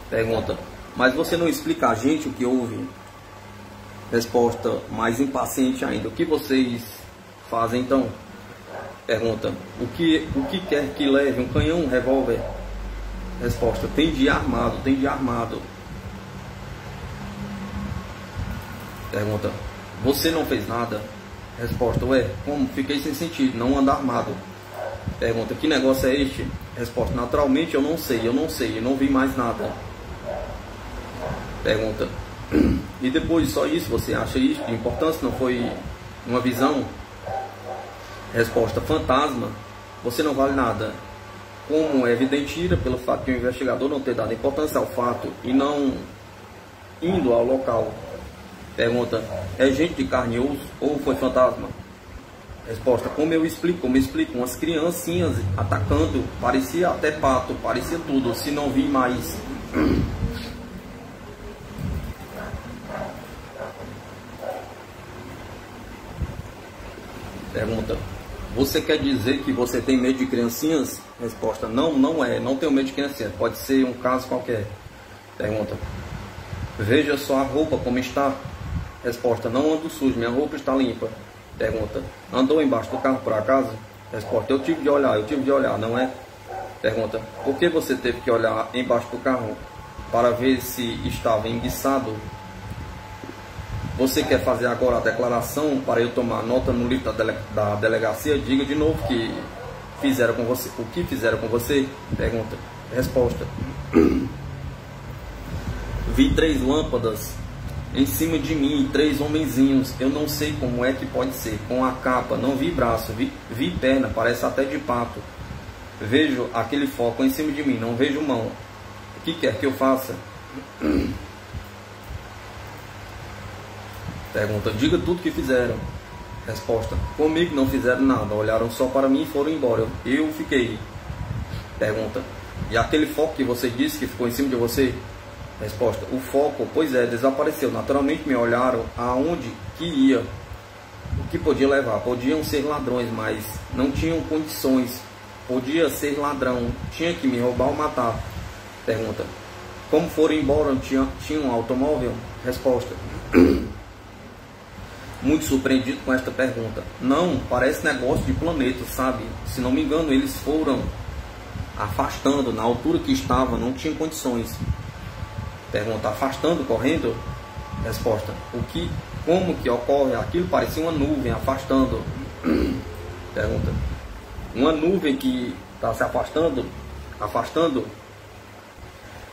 Pergunta. Mas você não explica a gente o que houve? Resposta. Mais impaciente ainda. O que vocês fazem então? Pergunta. O que quer que leve? Um canhão, um revólver? Resposta. Tem de ir armado. Pergunta. Você não fez nada? Resposta. Ué, como? Fiquei sem sentido, não anda armado. Pergunta. Que negócio é este? Resposta. Naturalmente eu não sei, eu não vi mais nada. Pergunta. E depois só isso, você acha isso de importância? Não foi uma visão? Resposta. Fantasma. Você não vale nada. Como é evidente pelo fato de o investigador não ter dado importância ao fato e não indo ao local. Pergunta. É gente de carne e osso ou foi fantasma? Resposta. Como eu explico? Umas criancinhas atacando. Parecia até pato, parecia tudo. Se não vi mais. Pergunta. Você quer dizer que você tem medo de criancinhas? Resposta. Não é. Não tenho medo de criancinhas. Pode ser um caso qualquer. Pergunta. Veja só a roupa como está. Resposta. Não ando sujo. Minha roupa está limpa. Pergunta. Andou embaixo do carro por acaso? Resposta. Eu tive de olhar. Não é? Pergunta. Por que você teve que olhar embaixo do carro? Para ver se estava enguiçado? Você quer fazer agora a declaração para eu tomar nota no livro da delegacia? Diga de novo que fizeram com você. O que fizeram com você? Pergunta. Resposta. Vi 3 lâmpadas em cima de mim, 3 homenzinhos. Eu não sei como é que pode ser. Com a capa, não vi braço, vi perna, parece até de pato. Vejo aquele foco em cima de mim, não vejo mão. O que quer que eu faça? Pergunta. Diga tudo que fizeram. Resposta: comigo não fizeram nada, olharam só para mim e foram embora. Eu fiquei. Pergunta: e aquele foco que você disse que ficou em cima de você? Resposta: o foco, pois é, desapareceu. Naturalmente me olharam aonde que ia, o que podia levar. Podiam ser ladrões, mas não tinham condições. Podia ser ladrão, tinha que me roubar ou matar. Pergunta: como foram embora? Tinha um automóvel? Resposta: muito surpreendido com esta pergunta. Não, parece negócio de planeta, sabe? Se não me engano, eles foram afastando. Na altura que estava, não tinha condições. Pergunta: afastando, correndo? Resposta: como que ocorre? Aquilo parecia uma nuvem afastando. Pergunta: uma nuvem que está se afastando?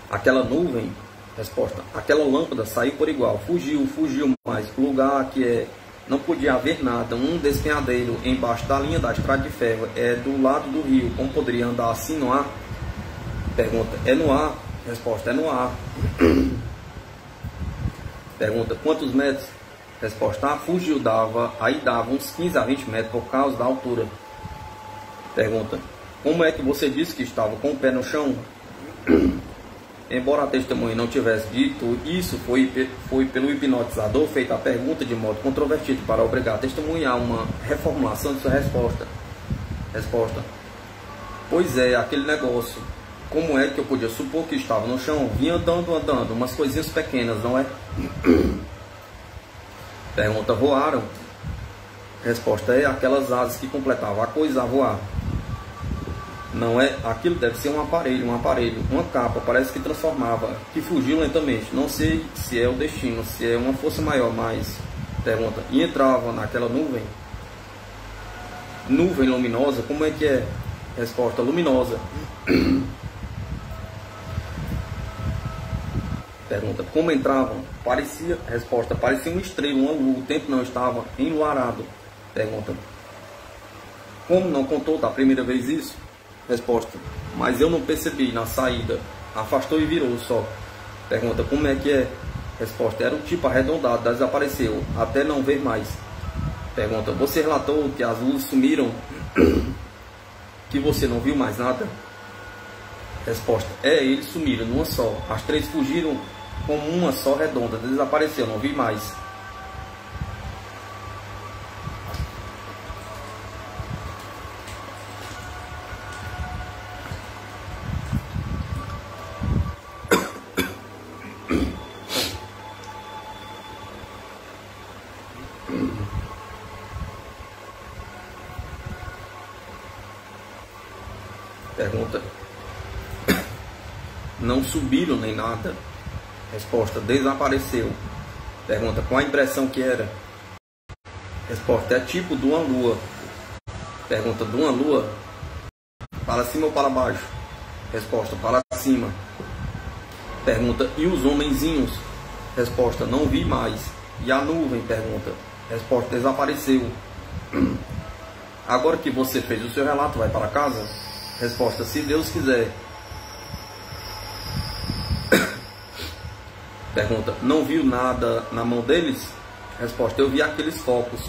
Aquela nuvem? Resposta: aquela lâmpada saiu por igual, fugiu, mas o lugar que não podia haver nada, um despenhadeiro embaixo da linha da estrada de ferro, é do lado do rio. Como poderia andar assim no ar? Pergunta: é no ar? Resposta: é no ar. Pergunta: quantos metros? Resposta: fugiu, dava uns 15 a 20 metros por causa da altura. Pergunta: como é que você disse que estava com o pé no chão? Embora a testemunha não tivesse dito isso, foi pelo hipnotizador feita a pergunta de modo controvertido para obrigar a testemunha a uma reformulação de sua resposta. Resposta: pois é, aquele negócio. Como é que eu podia supor que estava no chão? Vinha andando, umas coisinhas pequenas, não é? Pergunta: voaram? Resposta: é, aquelas asas que completavam a coisa a voar. Não é? Aquilo deve ser um aparelho, uma capa, parece que transformava, que fugiu lentamente. Não sei se é o destino, se é uma força maior, mas... Pergunta: e entrava naquela nuvem? Nuvem luminosa, como é que é? Resposta: luminosa. Pergunta: como entravam? Resposta: parecia uma estrela, uma lua, o tempo não estava enluarado. Pergunta: como não contou da primeira vez isso? Resposta: mas eu não percebi na saída, afastou e virou só. Pergunta: como é que é? Resposta: era um tipo arredondado, desapareceu, até não ver mais. Pergunta: você relatou que as luzes sumiram, que você não viu mais nada? Resposta: é, eles sumiram numa só, as três fugiram como uma só redonda, desapareceu, não vi mais. Pergunta: não subiram nem nada? Resposta: desapareceu. Pergunta: qual a impressão que era? Resposta: é tipo de uma lua. Pergunta: de uma lua? Para cima ou para baixo? Resposta: para cima. Pergunta: e os homenzinhos? Resposta: não vi mais. E a nuvem? Pergunta. Resposta: desapareceu. Agora que você fez o seu relato, vai para casa? Resposta: se Deus quiser. Pergunta: não viu nada na mão deles? Resposta: eu vi aqueles focos.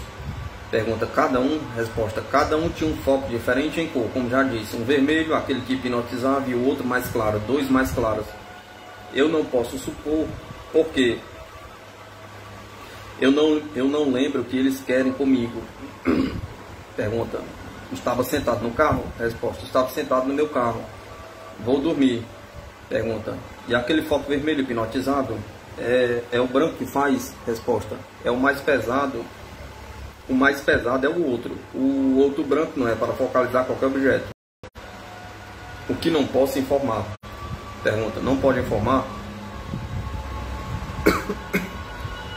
Pergunta: cada um? Resposta: cada um tinha um foco diferente em cor, como já disse. Um vermelho, aquele que hipnotizava, e o outro mais claro, dois mais claros. Eu não posso supor, porque eu não lembro o que eles querem comigo. Pergunta: estava sentado no carro? Resposta: estava sentado no meu carro. Vou dormir. Pergunta: e aquele foco vermelho hipnotizado? É o branco que faz? Resposta: é o mais pesado. O mais pesado é o outro. O outro branco não é para focalizar qualquer objeto. O que não posso informar? Pergunta: não pode informar?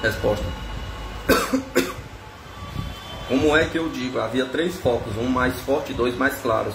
Resposta: como é que eu digo? Havia três focos, um mais forte e dois mais claros.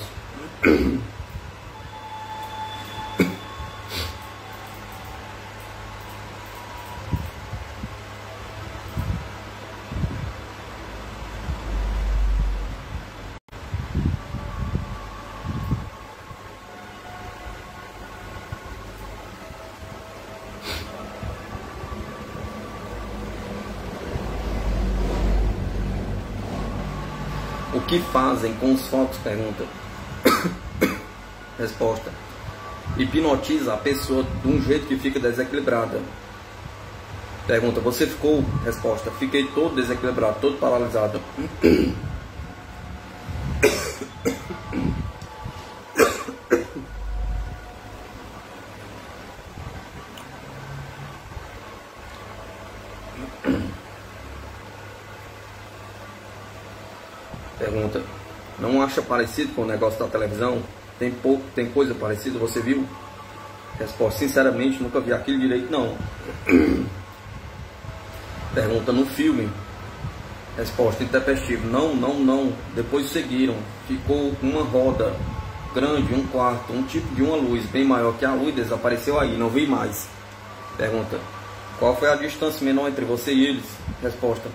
que fazem com os focos? Pergunta. Resposta: hipnotiza a pessoa de um jeito que fica desequilibrada. Pergunta: você ficou? Resposta: fiquei todo desequilibrado, todo paralisado. Pergunta: não acha parecido com o negócio da televisão? Tem coisa parecida, você viu? Resposta: sinceramente, nunca vi aquilo direito, não. Pergunta: no filme? Resposta intempestiva: não. Depois seguiram. Ficou uma roda grande, um quarto, um tipo de uma luz bem maior que a luz, desapareceu aí, não vi mais. Pergunta: qual foi a distância menor entre você e eles? Resposta: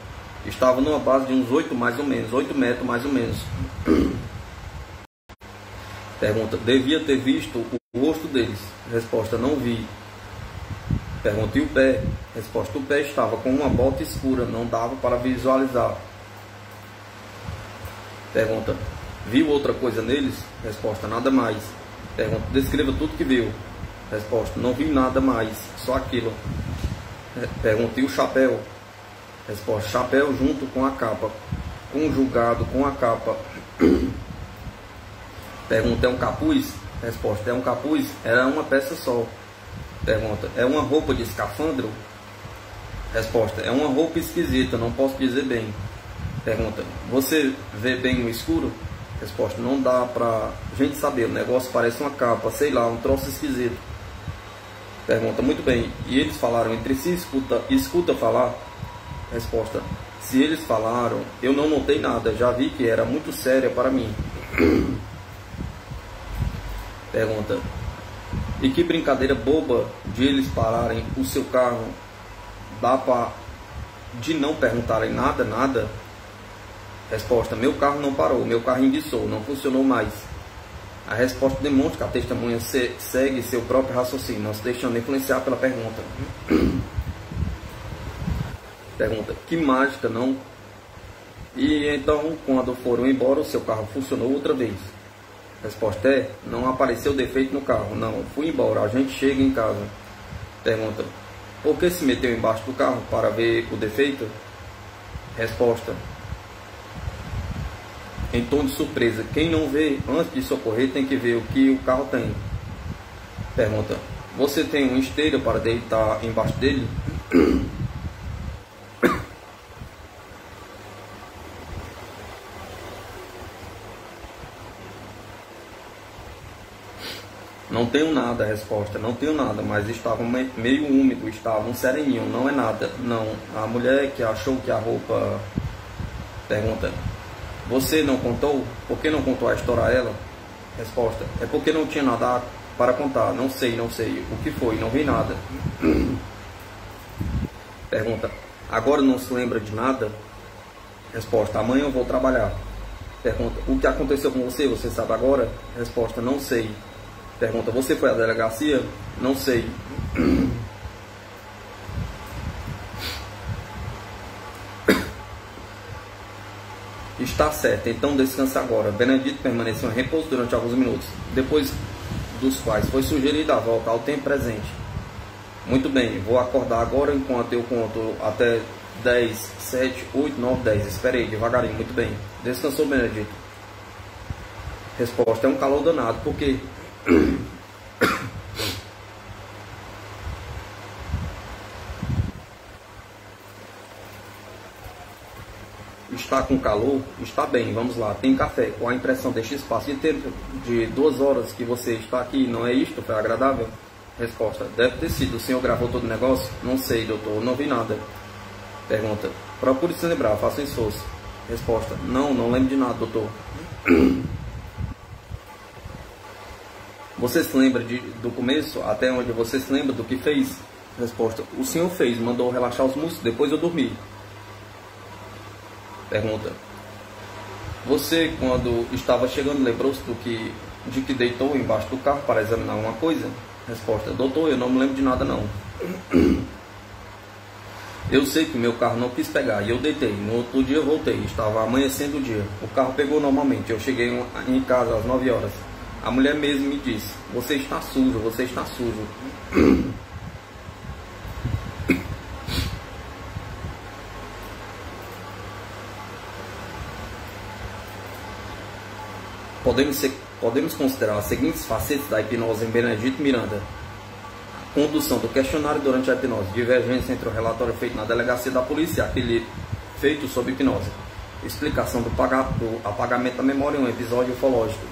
estava numa base de uns 8 mais ou menos, 8 metros mais ou menos. Pergunta: devia ter visto o rosto deles? Resposta: não vi. Pergunta: e o pé? Resposta: o pé estava com uma bota escura, não dava para visualizar. Pergunta: viu outra coisa neles? Resposta: nada mais. Pergunta: descreva tudo que viu. Resposta: não vi nada mais, só aquilo. Pergunta: e o chapéu? Resposta: chapéu junto com a capa, conjugado com a capa. Pergunta: é um capuz? Resposta: é um capuz? Era uma peça só. Pergunta: é uma roupa de escafandro? Resposta: é uma roupa esquisita, não posso dizer bem. Pergunta: você vê bem no escuro? Resposta: não dá pra gente saber, o negócio parece uma capa, sei lá, um troço esquisito. Pergunta: muito bem, e eles falaram entre si? Escuta falar? Resposta: se eles falaram, eu não notei nada, já vi que era muito séria para mim. Pergunta: e que brincadeira boba de eles pararem o seu carro. Dá para de não perguntarem nada? Resposta: meu carro não parou, meu carro enguiçou, não funcionou mais. A resposta demonstra que a testemunha segue seu próprio raciocínio, não se deixando influenciar pela pergunta. Pergunta: que mágica, não? E então, quando foram embora, o seu carro funcionou outra vez? Resposta: é, não apareceu defeito no carro. Não, fui embora, a gente chega em casa. Pergunta: por que se meteu embaixo do carro? Para ver o defeito? Resposta: em tom de surpresa, quem não vê antes de socorrer tem que ver o que o carro tem. Pergunta: você tem uma esteira para deitar embaixo dele? Não tenho nada. Resposta: não tenho nada, mas estava meio úmido, estava um sereninho, não é nada. Não, a mulher que achou que a roupa... Pergunta: você não contou? Por que não contou a história a ela? Resposta: é porque não tinha nada para contar. Não sei. O que foi? Não vi nada. Pergunta: agora não se lembra de nada? Resposta: amanhã eu vou trabalhar. Pergunta: o que aconteceu com você? Você sabe agora? Resposta: não sei. Pergunta: você foi à delegacia? Não sei. Está certo, então descansa agora. Benedito permaneceu em repouso durante alguns minutos, depois dos quais foi sugerida a volta ao tempo presente. Muito bem, vou acordar agora enquanto eu conto até 10, 7, 8, 9, 10. Esperei devagarinho, muito bem. Descansou, Benedito? Resposta: é um calor danado, por quê? Está com calor? Está bem, vamos lá. Tem café. Qual a impressão deste espaço de tempo de 2 horas que você está aqui? Não é isto? Foi agradável? Resposta: deve ter sido. O senhor gravou todo o negócio? Não sei, doutor. Não vi nada. Pergunta: procure se lembrar. Faça um esforço. Resposta: não lembro de nada, doutor. Você se lembra do começo até onde você se lembra do que fez? Resposta: o senhor fez, mandou relaxar os músculos, depois eu dormi. Pergunta: você, quando estava chegando, lembrou-se de que deitou embaixo do carro para examinar uma coisa? Resposta: doutor, eu não me lembro de nada não. Eu sei que meu carro não quis pegar e eu deitei. No outro dia eu voltei, estava amanhecendo o dia. O carro pegou normalmente. Eu cheguei em casa às 9 horas. A mulher mesmo me disse: você está sujo, você está sujo. Podemos considerar as seguintes facetas da hipnose em Benedito Miranda: condução do questionário durante a hipnose, divergência entre o relatório feito na delegacia da polícia e aquele feito sob hipnose, explicação do apagamento da memória em um episódio ufológico.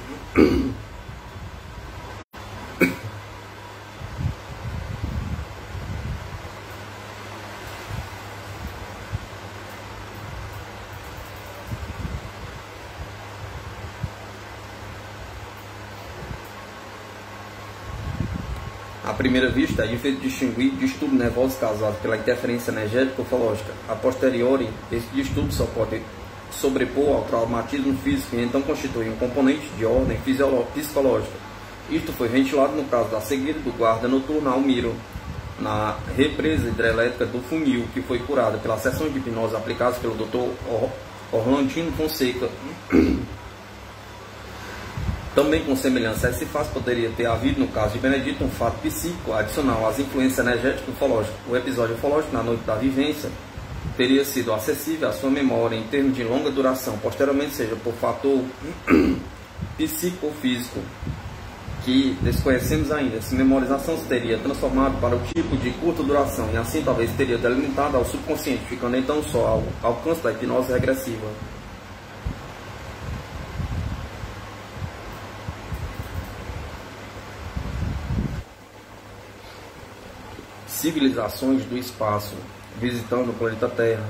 À primeira vista, é difícil distinguir distúrbio nervoso causado pela interferência energética ufológica. A posteriori, esse distúrbio só pode sobrepor ao traumatismo físico e então constitui um componente de ordem psicológica. Isto foi ventilado no caso da cegueira do guarda noturno Almiro, na represa hidrelétrica do Funil, que foi curada pelas sessões de hipnose aplicadas pelo Dr. Orlandino Fonseca. Também com semelhança a esse fato, poderia ter havido, no caso de Benedito, um fato psíquico adicional às influências energéticas ufológicas. O episódio ufológico, na noite da vivência, teria sido acessível à sua memória em termos de longa duração, posteriormente, seja por fator psíquico ou físico, que desconhecemos ainda. Essa memorização se teria transformado para o tipo de curta duração e assim talvez teria delimitado ao subconsciente, ficando então só ao alcance da hipnose regressiva. Civilizações do espaço visitando o planeta Terra.